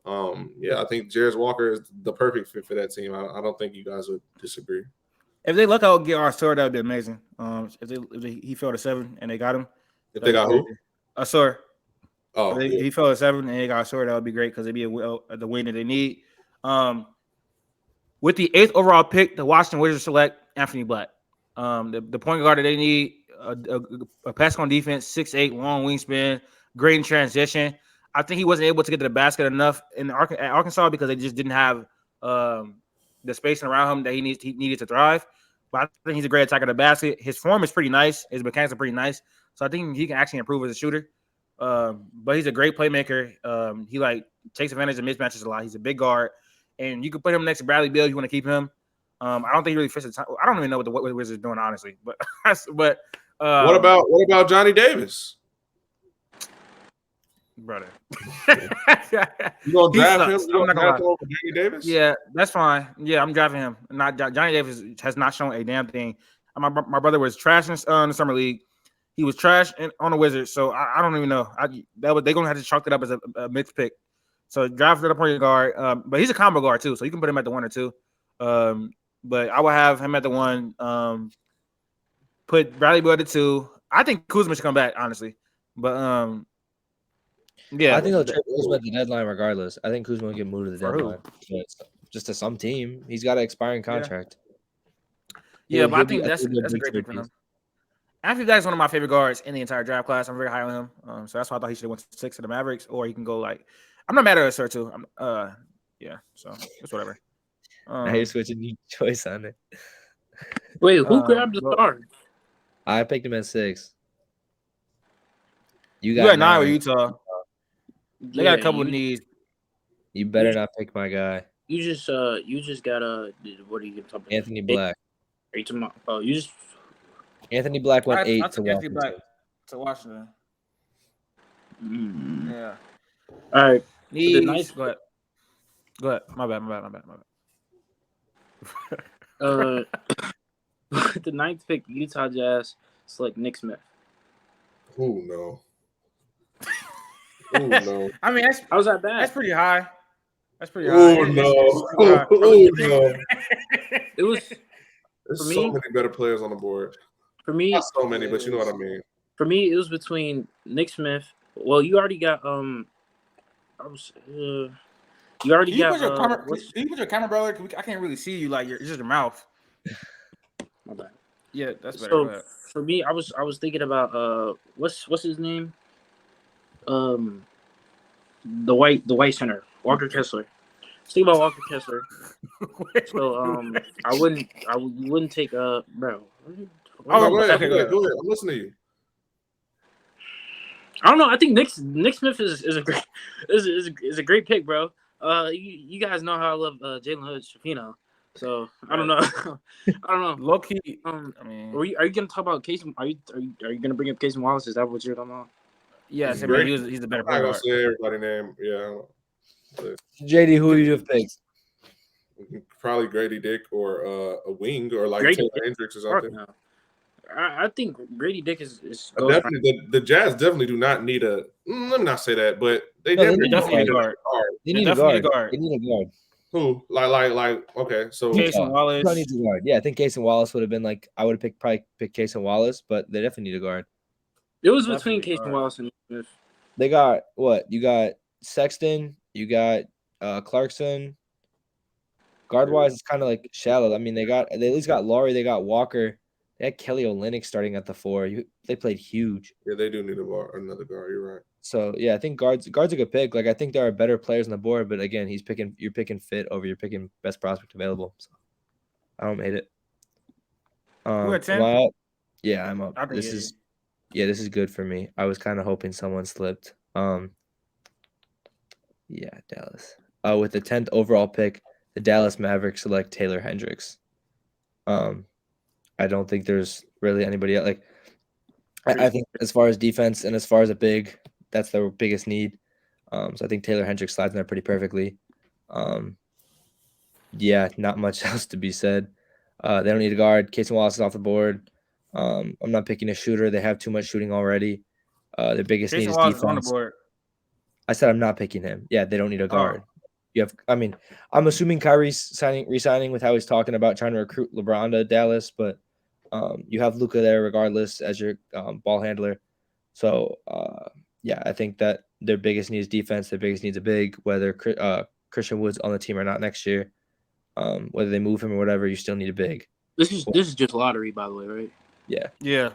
I think Jarris Walker is the perfect fit for that team. I don't think you guys would disagree. If they look out and get Asar, that would be amazing. If he fell to 7 and they got him. If they got who? Asar. Oh, if he fell to 7 and they got Asar, that would be great because it'd be the win that they need. With the 8th overall pick, the Washington Wizards select Anthony Black. The point guard that they need, a pass on defense, 6'8", long wingspan, great in transition. I think he wasn't able to get to the basket enough at Arkansas because they just didn't have the spacing around him that he needed to thrive. But I think he's a great attacker of the basket. His form is pretty nice. His mechanics are pretty nice. So I think he can actually improve as a shooter. But he's a great playmaker. He like takes advantage of mismatches a lot. He's a big guard, and you can put him next to Bradley Beal if you want to keep him. I don't think he really fits the time. I don't even know what the Wizards are doing, honestly. But what about Johnny Davis? Brother? You gonna draft him? I'm You not gonna gonna draft lie. him for Johnny Davis? Yeah, that's fine. Yeah, I'm drafting him. Not Johnny Davis has not shown a damn thing. My brother was trash in the summer league. He was trash on the Wizards, so I don't even know. They're gonna have to chalk it up as a mixed pick. So drafted a point guard, but he's a combo guard too, so you can put him at the 1 or 2. But I would have him at the 1. Put Bradley Beal at the 2. I think Kuzma should come back, honestly. But yeah, I think they'll trade Kuzma at the deadline regardless. I think Kuzma will get moved to the For who? deadline. Just to some team. He's got an expiring contract. Yeah, but I He'll think be- that's a think great they'll pick be for him. Anthony Davis is one of my favorite guards in the entire draft class. I'm very high on him. So that's why I thought he should have went to 6 of the Mavericks, or he can go like I'm not mad at Sir too. Yeah, so it's whatever. Now you're switching your choice on it. Wait, who grabbed the star? I picked him at 6. You got 9 with Utah. They got a couple of you, needs. You better not pick my guy. You just got what are you talking about? Anthony Black. Are you talking about? Oh, you just Anthony Black went 8 to Anthony Washington. Black to Washington. Yeah. All right. Needs. Go ahead. My bad. The 9th pick, Utah Jazz select Nick Smith. Oh no. Oh no. I mean, how's that bad? That's pretty high. That's pretty high. Oh no. Oh no. It was. There's For so me- many better players on the board. For me, Not so many, but you know what I mean. For me, it was between Nick Smith. Well, you already got you already Can you got. put your camera? Can you put your camera, brother? I can't really see you. Like it's just your mouth. My bad. Yeah, that's better. So for me, I was thinking about what's his name? The white center, Walker Kessler. Think about Walker Kessler. So I wouldn't take bro. Oh, go ahead. okay, Go ahead. I'm listening to you. I don't know. I think Nick Smith is a great pick, bro. You guys know how I love Jalen Hood-Schifino. So I don't know. I don't know. Low key. I mean, are you gonna talk about Casey? Are you gonna bring up Casey Wallace? Is that what you're talking about? Yes, I mean, he's the better I'm not gonna player. say everybody's name. Yeah. JD, who would you have picked? Probably Grady Dick or a wing or like Grady Taylor Dick? Hendricks or something. No. I think Grady Dick is Definitely the Jazz definitely do not need a. Let me not say that, but they No, they definitely need a need a guard. guard. They need a definitely guard. a guard. They need a guard. Who like okay, so Jason Wallace. Utah needs a guard. Yeah, I think Casey Wallace would have been like I would have probably picked Casey Wallace, but they definitely need a guard. It was Definitely between Casey Wallace and Smith. They got what? You got Sexton, you got Clarkson. Guard wise, it's kind of like shallow. I mean, they at least got Laurie, they got Walker, they had Kelly Olynyk starting at the 4. They played huge. yeah, they do need another guard. You're right. So yeah, I think guard's a good pick. Like I think there are better players on the board, but again, you're picking fit over you're picking best prospect available. So I don't hate it. We're at 10? Am I up? Yeah, I'm up. I think This is good for me. I was kind of hoping someone slipped. Yeah, Dallas. With the 10th overall pick, the Dallas Mavericks select Taylor Hendricks. I don't think there's really anybody else. Like, I think as far as defense and as far as a big, that's their biggest need. So I think Taylor Hendricks slides in there pretty perfectly. Yeah, not much else to be said. They don't need a guard. Casey Wallace is off the board. I'm not picking a shooter. They have too much shooting already. Their biggest Jason need is Wallace defense. is on the board. I said I'm not picking him. Yeah, they don't need a guard. I'm assuming Kyrie's re-signing with how he's talking about trying to recruit LeBron to Dallas, but you have Luka there regardless as your ball handler. So yeah, I think that their biggest need is defense. Their biggest need is a big. Whether Christian Wood's on the team or not next year, whether they move him or whatever, you still need a big. This is just lottery, by the way, right? Yeah.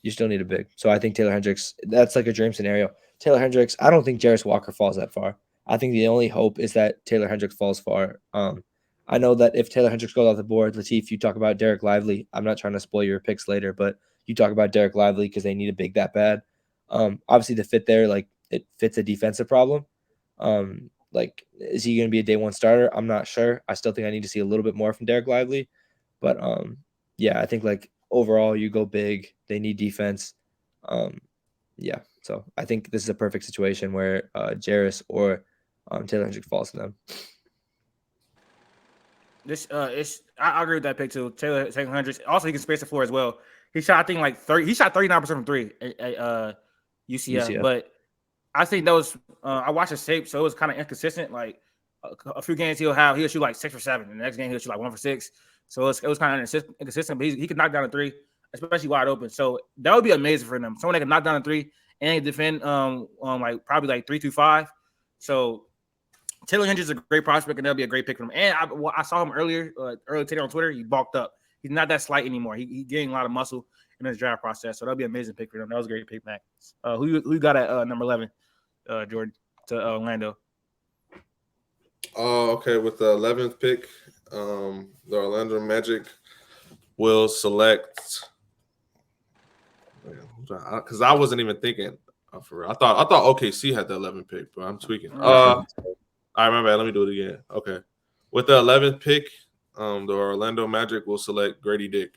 You still need a big. So I think Taylor Hendricks, that's like a dream scenario. Taylor Hendricks, I don't think Jarris Walker falls that far. I think the only hope is that Taylor Hendricks falls far. I know that if Taylor Hendricks goes off the board, Latif, you talk about Derek Lively. I'm not trying to spoil your picks later, but you talk about Derek Lively because they need a big that bad. Obviously the fit there, like it fits a defensive problem. Like, is he going to be a day one starter? I'm not sure. I still think I need to see a little bit more from Derek Lively, but yeah, I think like overall you go big. They need defense. Yeah, so I think this is a perfect situation where Jarris or Taylor Hendricks falls to them. I agree with that pick too. Taylor Hendricks. Also, he can space the floor as well. He shot, I think, like 30. He shot 39% from three at UCF. But I think that was I watched his tape, so it was kind of inconsistent. Like a few games he'll shoot like 6 or 7, and the next game he'll shoot like 1 for 6. So it was kind of inconsistent. But he could knock down a 3, especially wide open. So that would be amazing for them. Someone that can knock down a 3 and defend like probably like 3-5. So Taylor Hendricks is a great prospect, and that'll be a great pick for him. And I saw him earlier today on Twitter. He bulked up. He's not that slight anymore. He gained a lot of muscle in his draft process. So that'll be an amazing pick for him. That was a great pick, Max. Who you got at number 11, Jordan, to Orlando? Okay, with the 11th pick, the Orlando Magic will select. Because I wasn't even thinking for real. I thought OKC had the 11th pick, but I'm tweaking. I remember. Let me do it again. Okay, with the 11th pick, the Orlando Magic will select Grady Dick.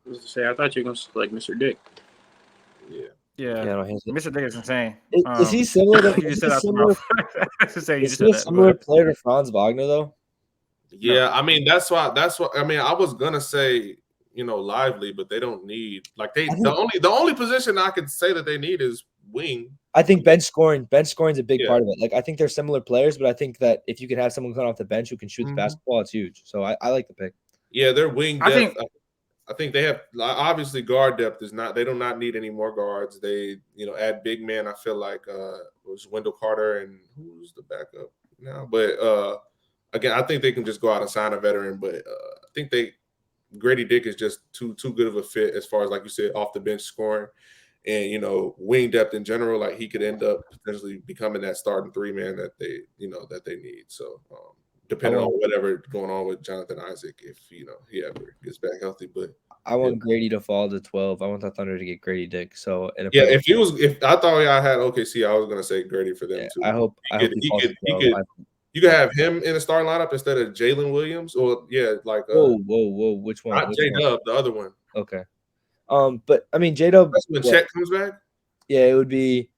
I was to say, I thought you were gonna select Mr. Dick. Yeah. Mr. Dick is insane. Is he similar to? You just said Is he a similar player to Franz Wagner though? Yeah, no. I mean that's what I mean. I was gonna say Lively, but they don't need the only position I could say that they need is wing. I think bench scoring is a big part of it. Like I think they're similar players, but I think that if you could have someone come off the bench who can shoot the basketball, it's huge. So I like the pick. Yeah, their wing depth. I think they have obviously guard depth is not. They do not need any more guards. They add big men. I feel like it was Wendell Carter and who's the backup now. But again, I think they can just go out and sign a veteran. But I think Grady Dick is just too good of a fit as far as, like you said, off the bench scoring and wing depth in general. Like he could end up potentially becoming that starting 3-man that they need. So depending on whatever going on with Jonathan Isaac, if he ever gets back healthy. But I want Grady to fall to 12. I want the Thunder to get Grady Dick. So if I thought I had OKC, I was gonna say Grady for them too. I hope you could have him in the starting lineup instead of Jalen Williams, or whoa, which one? Not J-Dub, the other one. Okay. But I mean J-Dub. When Chet comes back. Yeah, it would be.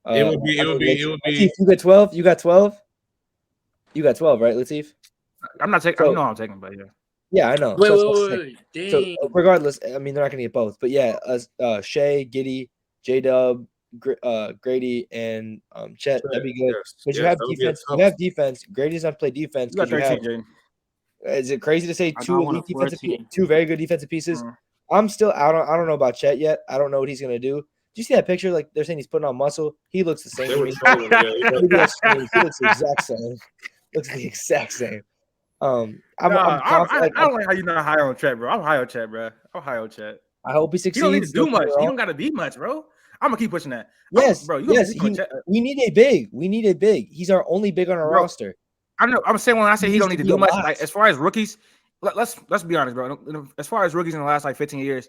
It would be. Latif, you got 12. You got 12. You got 12, right, Latif? I'm not taking. I know I'm taking, but yeah. Yeah, I know. Wait. So regardless, I mean they're not gonna get both, but yeah, Shea, Giddey, J-Dub, Grady, and Chet. That'd be good. Because you have defense. You have defense. Grady's not play defense. Is it crazy to say two very good defensive pieces? I'm still I don't know about Chet yet. I don't know what he's gonna do. Do you see that picture? Like they're saying he's putting on muscle. He looks the same. He looks the exact same. Looks the exact same. I don't like how you're not high on Chet, bro. I'm high on Chet, bro. I hope he succeeds. He don't need to do much. He don't got to be much, bro. I'm gonna keep pushing that. Yes, bro. We need a big. He's our only big on our roster. I know. I'm saying when I say he don't need to do much, like as far as rookies, let's be honest, bro. As far as rookies in the last like 15 years,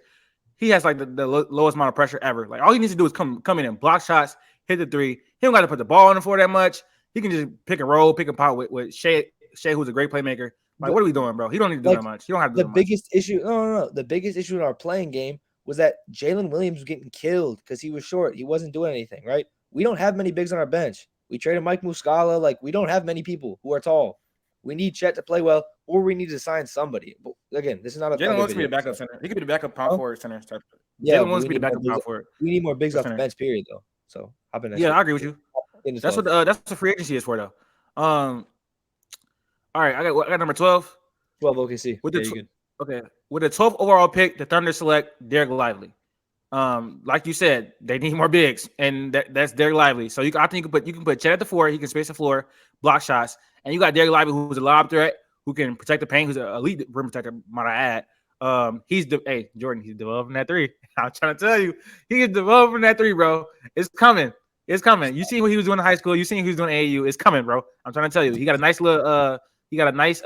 he has like the lowest amount of pressure ever. Like all he needs to do is come in and block shots, hit the 3. He don't got to put the ball on the floor that much. He can just pick and roll, pick and pop with Shea, who's a great playmaker. Like, what are we doing, bro? He don't need to do that much. He don't have to do the biggest issue. No. The biggest issue in our playing game was that Jalen Williams was getting killed because he was short. He wasn't doing anything, right? We don't have many bigs on our bench. We traded Mike Muscala. Like, we don't have many people who are tall. We need Chet to play well, or we need to sign somebody. But again, this is not a. Jalen wants to be a backup center. He could be the backup power forward center. Yeah, Jalen wants to be the backup power forward. We need more bigs off the bench, period, though. So hop in. Yeah, I agree with you. That's what free agency is for, though. All right, I got number 12. 12 OKC. With the 12th overall pick, the Thunder select Derek Lively. Like you said, they need more bigs, and that's Derek Lively. So I think you can put Chet at the 4. He can space the floor, block shots, and you got Derek Lively, who's a lob threat, who can protect the paint, who's an elite rim protector, might I add. Jordan, he's developing that 3. I'm trying to tell you, he is developing that 3, bro. It's coming. You see what he was doing in high school. You seen what he was doing in AAU. It's coming, bro. I'm trying to tell you. He got a nice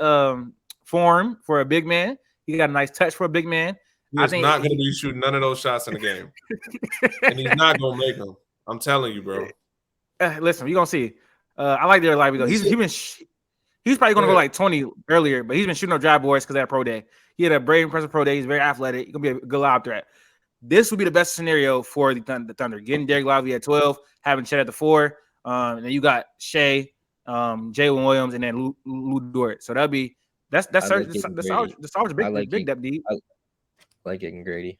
form for a big man. He got a nice touch for a big man. He's not going to be shooting none of those shots in the game, and he's not going to make them. I'm telling you, bro. Listen, you're gonna see. I like their live though. He's probably gonna go like 20 earlier, but he's been shooting up drive boards because of that pro day. He had a very impressive pro day. He's very athletic. He's gonna be a good lob threat. This would be the best scenario for the Thunder. Getting Derek Lively at 12, having Chet at the 4, and then you got Shea, Jalen Williams, and then Lou Dort. So that's the big depth deep. I like getting Grady.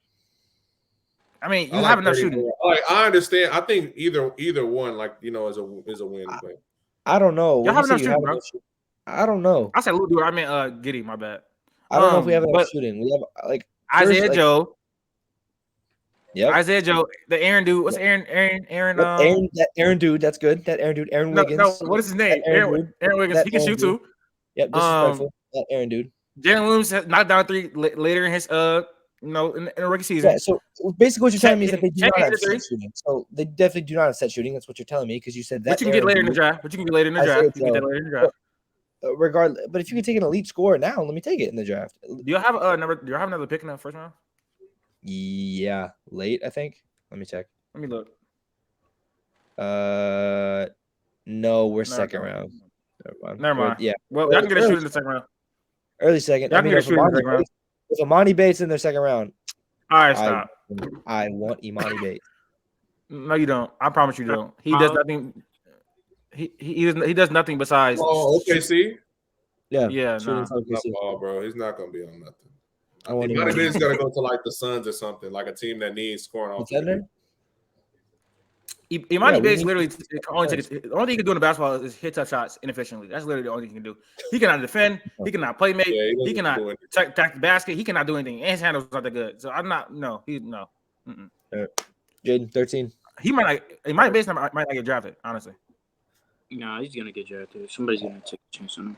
I mean, you have enough shooting. Like, I understand. I think either one, like, is a win. But I don't know. You have enough shooting, bro. I don't know. I said Lou Dort. I meant Giddy. My bad. I don't know if we have enough shooting. We have like Isaiah Joe. Yep. Isaiah Joe, the Aaron dude. What's Aaron? That Aaron dude. That's good. That Aaron dude. Aaron Wiggins. No, what is his name? Aaron Wiggins. He can shoot too. Yep. Disrespectful. That Aaron dude. Jalen Williams has knocked down 3 later in his in the rookie season. Yeah, so basically what you're telling me is that they do not have set shooting. So they definitely do not have set shooting. That's what you're telling me because you said that. But you can get later in the draft. Regardless, but if you can take an elite score now, let me take it in the draft. Do you have another pick in the first round? Yeah, late I think. Let me check. Let me look. No, we're second round. Never mind. Yeah. Well, I can get a shoot in the second round. Early second. I mean, if Imani Bates in their second round. All right, stop. I want Imani Bates. No, you don't. I promise you don't. He does nothing. He does nothing besides. Oh, okay. See. Yeah. Nah. Bro, he's not gonna be on nothing. I want Imani Bates got to go to like the Suns or something, like a team that needs scoring off. Imani Bates literally the only thing he can do in the basketball is hit tough shots inefficiently. That's literally the only thing he can do. He cannot defend. He cannot play make. He cannot attack the basket. He cannot do anything. And his handles not that good. So I'm not. No, he's no. Jaedon 13. He might not. Imani Bates might not get drafted. Honestly. Nah, he's gonna get drafted. Somebody's gonna take a chance on him.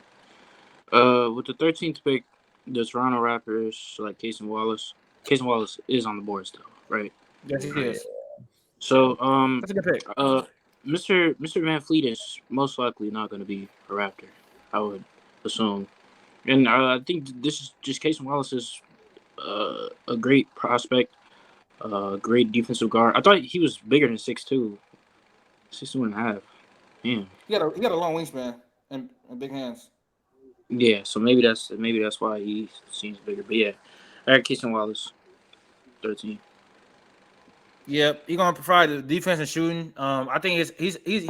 With the 13th pick, the Toronto Raptors like Cason Wallace. Cason Wallace is on the board still, right? Yes, he is. So, that's a good pick. Mr. Van Fleet is most likely not going to be a Raptor, I would assume, and I think this is just Cason Wallace is a great prospect, great defensive guard. I thought he was bigger than 6'2", 6'2.5". Man, he got a long wingspan and big hands. Yeah, so maybe that's why he seems bigger. But yeah, I got Cason Wallace, 13. Yep, he's gonna provide the defense and shooting. I think he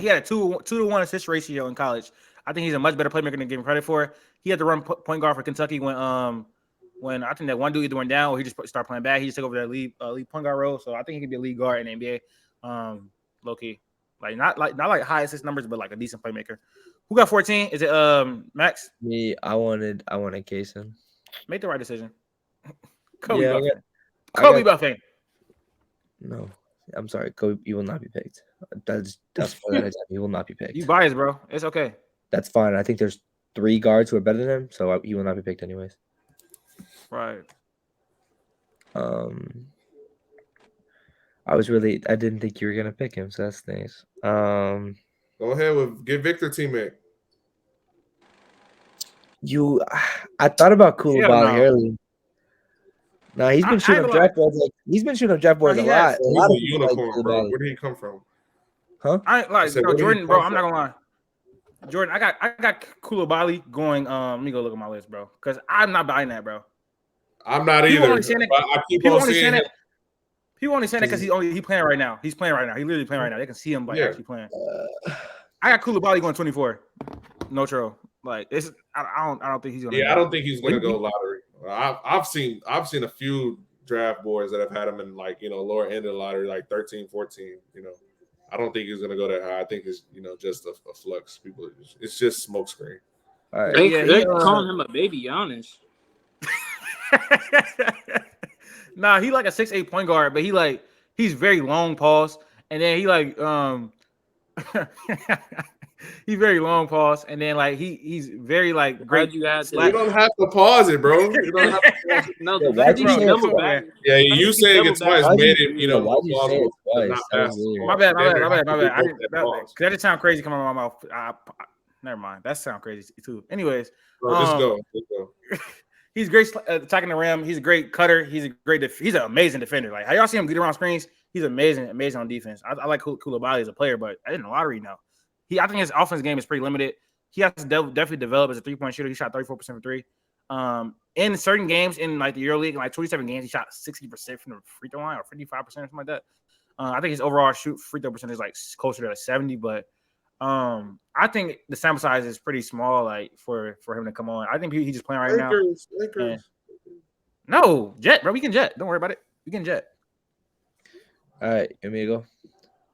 had a 2-to-1 assist ratio in college. I think he's a much better playmaker than giving credit for. He had to run point guard for Kentucky when I think that one dude either went down or he just started playing bad. He just took over that lead point guard role. So I think he could be a lead guard in the NBA. Low key, not like high assist numbers, but like a decent playmaker. Who got 14? Is it Max? Me. I wanted Cason. Make the right decision. Kobe Buffett. No, I'm sorry, Kobe. You will not be picked. That's he will not be picked. You biased, bro. It's okay. That's fine. I think there's 3 guards who are better than him, so he will not be picked anyways. Right. I didn't think you were gonna pick him, so that's nice. Go ahead get Victor teammate. I thought about Koulibaly early. No, he's been shooting up draft boards. He's been shooting up draft boards a lot. He's a unicorn, bro. Where did he come from? Huh? Jordan, bro. I'm not gonna lie. Jordan, I got Koulibaly going. Let me go look at my list, bro. Because I'm not buying that, bro. I'm not either. I keep on seeing it. People only saying that because he's playing right now. He's playing right now. He's literally playing right now. They can see him actually playing. I got Koulibaly going 24. No troll. Like this, I don't think he's gonna. Yeah, I don't think he's gonna go lottery. I've seen a few draft boards that have had him in like lower end of the lottery, like 13, 14. I don't think he's gonna go that high. I think it's just a flux. People, it's just smokescreen. All right. They're calling him a baby Giannis. Nah, he like a 6'8" point guard, but he's very long pause, and then he he's very long pause, and then he's very great. You don't have to pause it, bro. You don't have to pause it. No, double back. Yeah, you saying it twice made it. My bad. That just sound crazy coming out of my mouth. Never mind. That sound crazy too. Anyways, bro, let's go. He's great attacking the rim. He's a great cutter. He's an amazing defender. Like how y'all see him get around screens, he's amazing on defense. I like Koulibaly as a player, but in the lottery now, I think his offense game is pretty limited. He has to definitely develop as a 3-point shooter. He shot 34% from three. In certain games in like the EuroLeague, in like 27 games, he shot 60% from the free throw line or 55% or something like that. I think his overall free throw percentage is like closer to 70, but I think the sample size is pretty small, like for him to come on. I think he's just playing right now. Lakers. No, jet, bro. We can jet. Don't worry about it. We can jet. All right, amigo.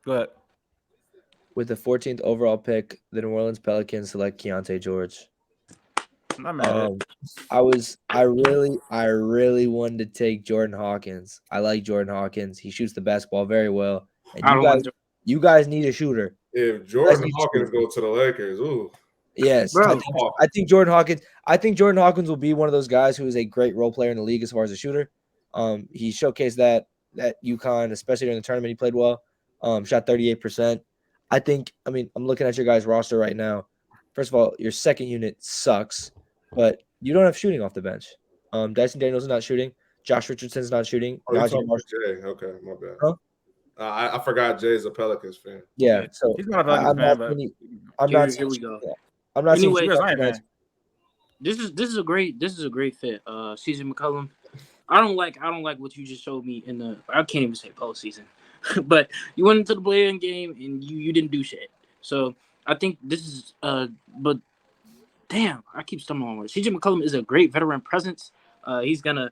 Go ahead. With the 14th overall pick, the New Orleans Pelicans select Keontae George. I'm not mad at it. I really wanted to take Jordan Hawkins. I like Jordan Hawkins. He shoots the basketball very well. And you guys need a shooter. If Jordan Hawkins go to the Lakers, ooh. Yes, I think Jordan Hawkins. I think Jordan Hawkins will be one of those guys who is a great role player in the league as far as a shooter. He showcased that UConn, especially during the tournament, he played well. Shot 38%. I'm looking at your guys' roster right now. First of all, your second unit sucks, but you don't have shooting off the bench. Dyson Daniels is not shooting. Josh Richardson's not shooting. Oh, Jay. Okay, my bad. Huh? I forgot Jay's a Pelicans fan. Yeah, so he's not a Pelicans fan, but here we go. I'm not anyway, saying this is a great fit. CJ McCollum. I don't like what you just showed me in the. I can't even say postseason, but you went into the play-in game and you didn't do shit. So I think this is but damn, I keep stumbling on words. CJ McCollum is a great veteran presence. He's gonna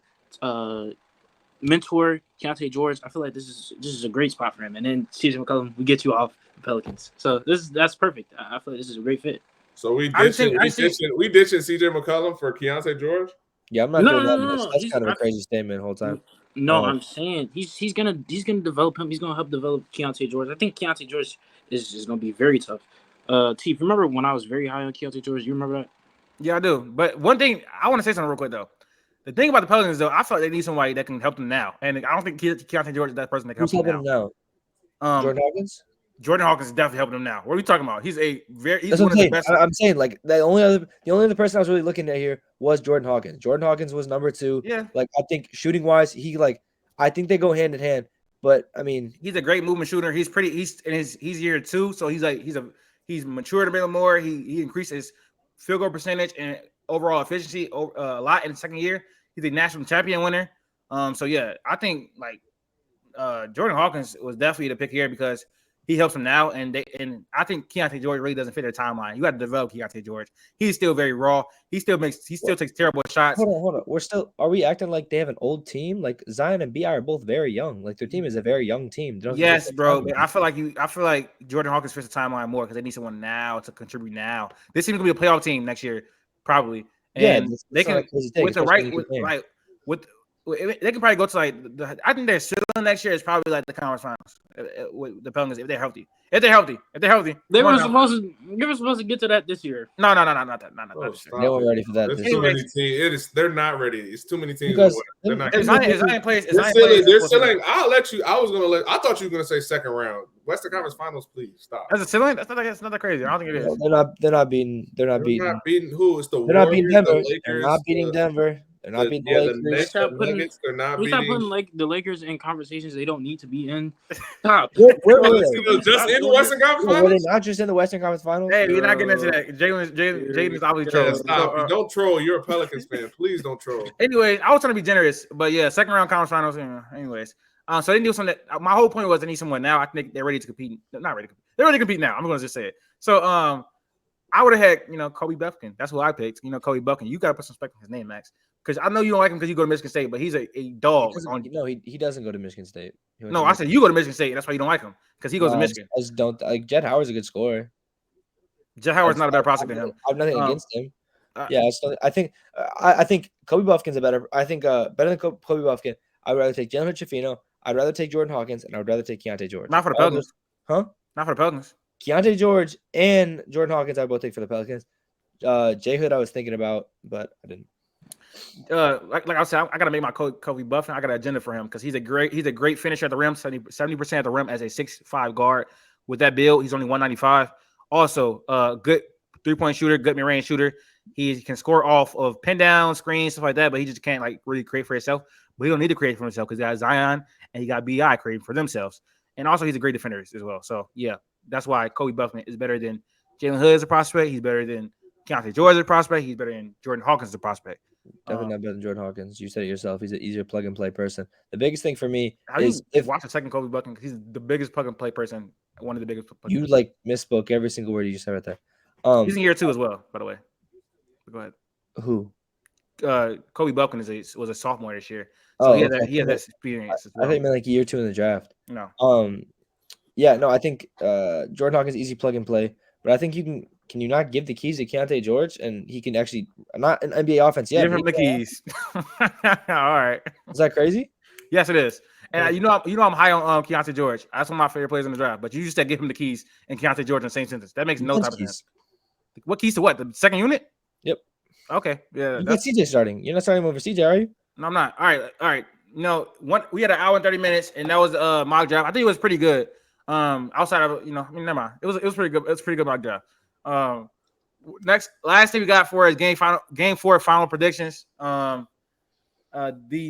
mentor Keontae George. I feel like this is a great spot for him. And then CJ McCollum, we get you off the Pelicans. So that's perfect. I feel like this is a great fit. So we ditching CJ McCollum for Keontae George? Yeah, I'm not doing that. That's kind of a crazy statement the whole time. No, I'm saying he's gonna develop him. He's gonna help develop Keontae George. I think Keontae George is gonna be very tough. T, remember when I was very high on Keontae George? You remember that? Yeah, I do. But one thing I want to say something real quick though. The thing about the Pelicans though, I feel like they need somebody that can help them now, and I don't think Keontae George is that person that can help them now. Jordan Hawkins. Jordan Hawkins is definitely helping him now. What are we talking about? He's one of the best. I'm saying like the only other person I was really looking at here was Jordan Hawkins. Jordan Hawkins was number 2. Yeah. Like I think shooting wise, I think they go hand in hand. But I mean, he's a great movement shooter. He's year 2, so he's matured a bit more. He increased his field goal percentage and overall efficiency a lot in the second year. He's a national champion winner. So yeah, I think like Jordan Hawkins was definitely the pick here because he helps him now, and I think Keontae George really doesn't fit their timeline. You got to develop Keontae George. He's still very raw. He still takes terrible shots. Hold on. Are we acting like they have an old team? Like Zion and BI are both very young. Like their team is a very young team. Yes, bro. But I feel like Jordan Hawkins fits the timeline more because they need someone now to contribute now. This team's gonna be a playoff team next year, probably. And they can with the right they can probably go to like I think their ceiling next year is probably like the conference finals with the Pelicans if they're healthy. They were supposed to get to that this year. No, not that. They weren't ready for that. There's too many teams. They're not ready. It's too many teams. They're not. If Zion plays, they're ceiling. I'll let you. I thought you were gonna say second round. Western Conference Finals, please stop. That's a ceiling. That's not that crazy. I don't think it is. They're not beating. They're not beating who? It's the They're not beating Denver. The Lakers, they're not beating Denver. They're not beating the Lakers. We stop putting like the Lakers in conversations they don't need to be in. Stop. Where are they? Just in the Western Conference Finals? Were they not just in the Western Conference Finals? Hey, we're not getting into that. Jaden is obviously trolling. Stop. Don't troll. You're a Pelicans fan. Please don't troll. Anyways, I was trying to be generous, but yeah, second round conference finals. Anyways, so they need something. My whole point was they need someone now. I think they're ready to compete. They're not ready to compete. They're ready to compete now. I'm going to just say it. So I would have had Kobe Buffkin. That's who I picked. Kobe Buffkin. You got to put some respect on his name, Max. Because I know you don't like him because you go to Michigan State, but he's a dog. He doesn't go to Michigan State. No, I said you go to Michigan State. That's why you don't like him because he goes to Michigan. I just don't like Jet Howard's a good scorer. Jet Howard's not a better prospect than him. I have nothing against him. I think Kobe Buffkin's better than Kobe Buffkin. I'd rather take Jalen Hood-Schifino. I'd rather take Jordan Hawkins, and I'd rather take Keontae George. Not for the Pelicans. Huh? Not for the Pelicans. Keontae George and Jordan Hawkins I both take for the Pelicans. J Hood I was thinking about, but I didn't. Like I said, I gotta make my Kobe Buffkin. I got an agenda for him because he's a great finisher at the rim, 70% at the rim as a 6'5" guard. With that build, he's only 195. Also, good 3-point shooter, good mid-range shooter. He can score off of pin down, screens, stuff like that, but he just can't like really create for himself. But he don't need to create for himself because he got Zion and he got BI creating for themselves. And also he's a great defender as well. So yeah, that's why Kobe Buffman is better than Jalen Hood as a prospect. He's better than Keontae George as a prospect. He's better than Jordan Hawkins as a prospect. Definitely not better than Jordan Hawkins. You said it yourself. He's an easier plug and play person. The biggest thing for me How is do you watch the second Kobe Buffman? Because he's the biggest plug and play person. One of the biggest. You like misspoke every single word you just said right there. He's in year 2 as well, by the way. Go ahead. Who? Kobe Buffman was a sophomore this year, so he had that experience as well. I think meant like year 2 in the draft. No. Yeah, no, I think Jordan Hawkins easy plug and play, but I think you can you not give the keys to Keontae George and he can actually not an NBA offense yet. Give him the keys. All right. Is that crazy? Yes, it is. And I'm high on Keontae George. That's one of my favorite players in the draft. But you just said give him the keys and Keontae George in the same sentence. That makes no type of sense. What keys to what? The second unit? Yep. Okay. Yeah. You got CJ starting. You're not starting him over CJ, are you? No, I'm not. All right. We had an hour and 30 minutes, and that was mock draft. I think it was pretty good. Outside of never mind. It was pretty good. It was pretty good mock draft. Last thing we got for is game 4 final predictions. The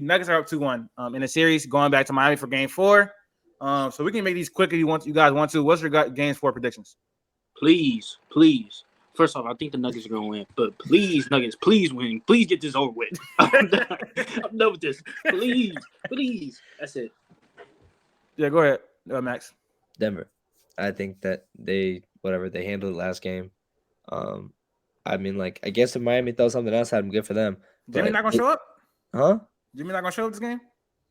Nuggets are up 2-1 in the series, going back to Miami for game 4. So we can make these quick if you guys want to. What's your game 4 predictions? Please. First off, I think the Nuggets are going to win. But please, Nuggets, please win. Please get this over with. I'm done with this. Please. That's it. Yeah, go ahead, Max. Denver. I think that they handled it last game. I mean, like, I guess if Miami throws something else at them, good for them. Jimmy not going to show up? Huh? Jimmy not going to show up this game?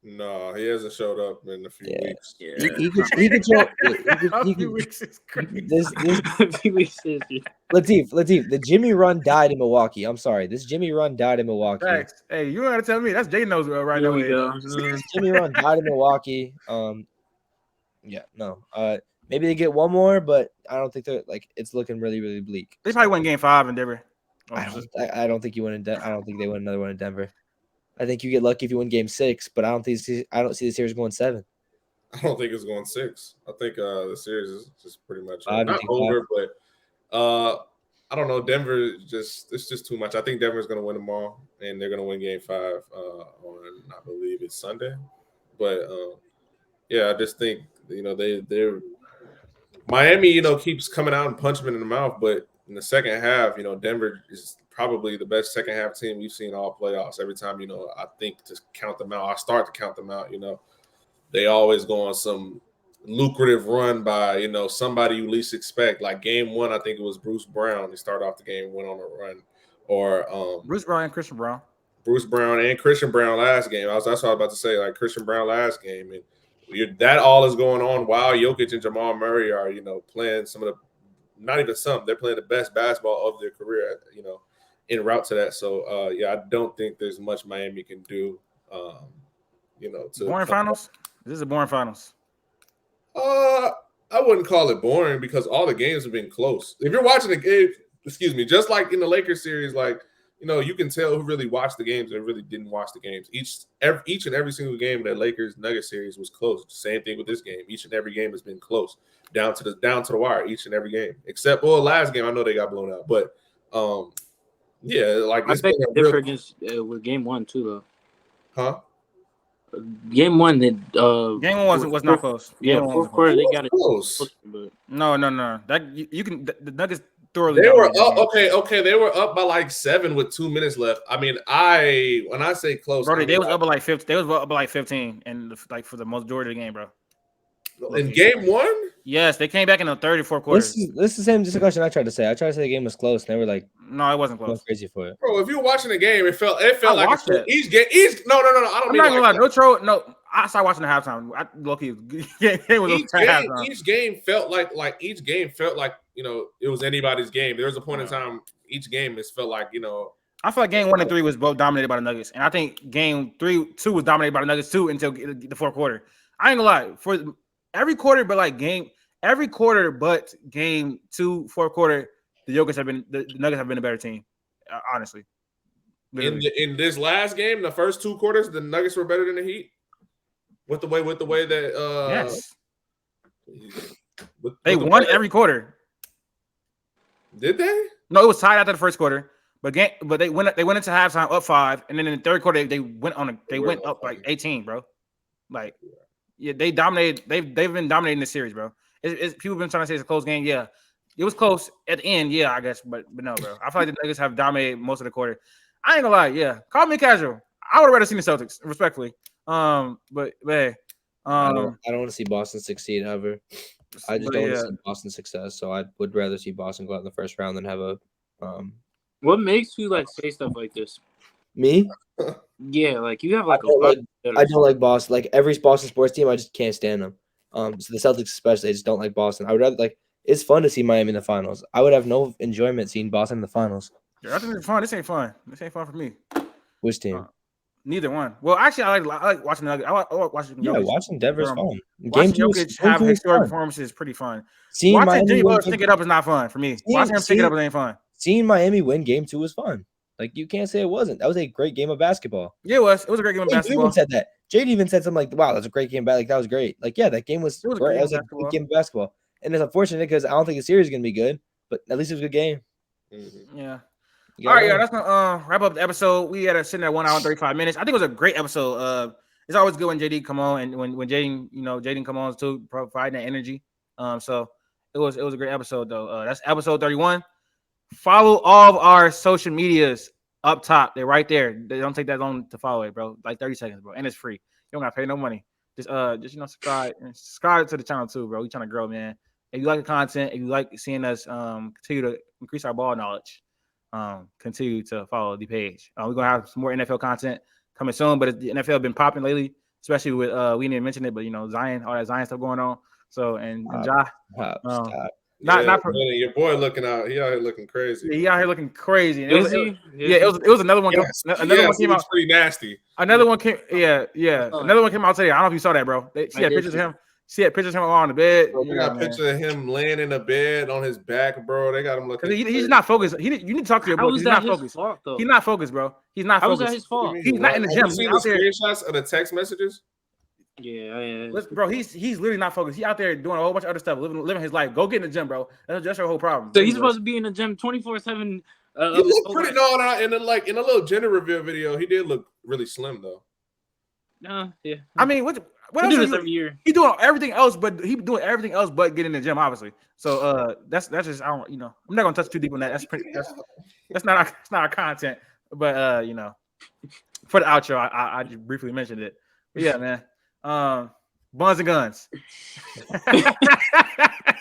No, he hasn't showed up in a few weeks. Yeah. He could show. A few weeks is crazy. Latif, the Jimmy run died in Milwaukee. I'm sorry, this Jimmy run died in Milwaukee. Thanks. Hey, you gotta tell me that's Jaedon knows right There now. we go. This Jimmy run died in Milwaukee. Maybe they get one more, but I don't think they're like it's looking really, really bleak. They probably win game 5 in Denver. I don't think you win I don't think they win another one in Denver. I think you get lucky if you win game 6, but I don't see the series going 7. I don't think it's going 6. I think the series is just pretty much not over, but I don't know. Denver it's just too much. I think Denver's going to win them all, and they're going to win game 5 on I believe it's Sunday. But I just think they're Miami. Keeps coming out and punching them in the mouth, but in the second half, Denver is probably the best second half team we've seen all playoffs. Every time, I think to count them out, I start to count them out, they always go on some lucrative run by, somebody you least expect. Like game 1, I think it was Bruce Brown. He started off the game, went on a run. Or Bruce Brown and Christian Brown. Bruce Brown and Christian Brown last game. That's what I was about to say, like Christian Brown last game. And that all is going on while Jokic and Jamal Murray are, playing some of the not even some. They're playing the best basketball of their career, en route to that. So, I don't think there's much Miami can do, to boring finals? This is a boring finals. I wouldn't call it boring because all the games have been close. If you're watching the game, just like in the Lakers series, like, you can tell who really watched the games and really didn't watch the games. Each and every single game of that Lakers-Nuggets series was close. Same thing with this game. Each and every game has been close, down to the wire. Each and every game, except last game I know they got blown out, but like I think it's different against with game 1 too, though. Huh? Game 1 game 1 was not close. Fourth quarter they got it close. But No. That you can the Nuggets. They were up. Okay. They were up by like 7 with 2 minutes left. I mean, when I say close, bro, they was up by like 15. They was up by like 15, and like for the majority of the game, bro. In game 1, yes, they came back in the third or fourth quarter. This is the same discussion I tried to say. I tried to say the game was close, and they were like, "No, it wasn't close." Crazy for it, bro. If you were watching the game, it felt like each game. No. I don't. I'm not gonna lie. No. I started watching the halftime. Each game felt like it was anybody's game. There was a point in time each game felt like I feel like game 1 and 3 was both dominated by the Nuggets, and I think game 2 was dominated by the Nuggets too until the fourth quarter. I ain't gonna lie, for every quarter but game 2, fourth quarter, the Nuggets have been a better team, honestly. In this last game, the first 2 quarters, the Nuggets were better than the Heat. With the way that yes, they won every quarter. Did they? No, it was tied after the first quarter. But they went into halftime up 5, and then in the third quarter they went up like 18, bro. Like, yeah, they dominated. They've been dominating this series, bro. People have been trying to say it's a close game. Yeah, it was close at the end. Yeah, I guess, but no, bro. I feel like the Nuggets have dominated most of the quarter. I ain't gonna lie. Yeah, call me casual. I would have rather seen the Celtics, respectfully. But hey, I don't want to see Boston succeed ever. I just don't want to see Boston success. So I would rather see Boston go out in the first round than have a. What makes you like say stuff like this? Me? Yeah, like you have like I don't like Boston. Like every Boston sports team, I just can't stand them. So the Celtics especially, I just don't like Boston. I would rather it's fun to see Miami in the finals. I would have no enjoyment seeing Boston in the finals. Yeah, I think it's fun. This ain't fun. This ain't fun for me. Which team? Neither one. Well, actually, I like watching the Nuggets. I like watching. Yeah, watching Denver's fun. Watching Jokic have historic performances is pretty fun. Seeing watching Jimmy Butler pick it up is not fun for me. Watching him pick it up ain't fun. Seeing Miami win Game 2 was fun. Like you can't say it wasn't. That was a great game of basketball. Yeah, it was. It was a great game of basketball. Even said that. Jade even said something like, "Wow, that's a great game." Like that was great. Like yeah, that game was. It was a great game of basketball. And it's unfortunate because I don't think the series is gonna be good, but at least it was a good game. Mm-hmm. Yeah. All right, yeah, that's gonna wrap up the episode. We had a sitting at 1 hour and 35 minutes. I think it was a great episode. It's always good when JD come on and when Jaedon come on too, providing that energy. So it was a great episode though. That's episode 31. Follow all of our social medias up top. They're right there. They don't take that long to follow it, bro. Like 30 seconds, bro. And it's free. You don't gotta pay no money. Just subscribe to the channel too, bro. We trying to grow, man. If you like the content, if you like seeing us continue to increase our ball knowledge, continue to follow the page. We're gonna have some more NFL content coming soon, but the NFL been popping lately, especially with we didn't even mention it, but Zion, all that Zion stuff going on. So and Ja. Not for your boy looking out. He out here looking crazy. He out here looking crazy. It was another one. Another one came out pretty nasty. Another one came. Another one came out today. I don't know if you saw that, bro. She had pictures of him. She had pictures of him on the bed. Bro, got a picture of him laying in the bed on his back, bro. They got him looking. He's not focused. You need to talk to your boy. He's not focused. He's not focused, bro. He's not focused. How was that his fault? He's not in the gym. Have you seen the screenshots of the text messages? Yeah. Bro, he's literally not focused. He's out there doing a whole bunch of other stuff, living his life. Go get in the gym, bro. That's your whole problem. So he's supposed to be in the gym 24/7. He looked pretty in a little gender reveal video. He did look really slim though. Yeah. I mean, what else? He do this every year. He doing everything else, but getting in the gym, obviously. So that's just I'm not gonna touch too deep on that. That's not our content. But for the outro, I just briefly mentioned it. But yeah, man. Buns and guns.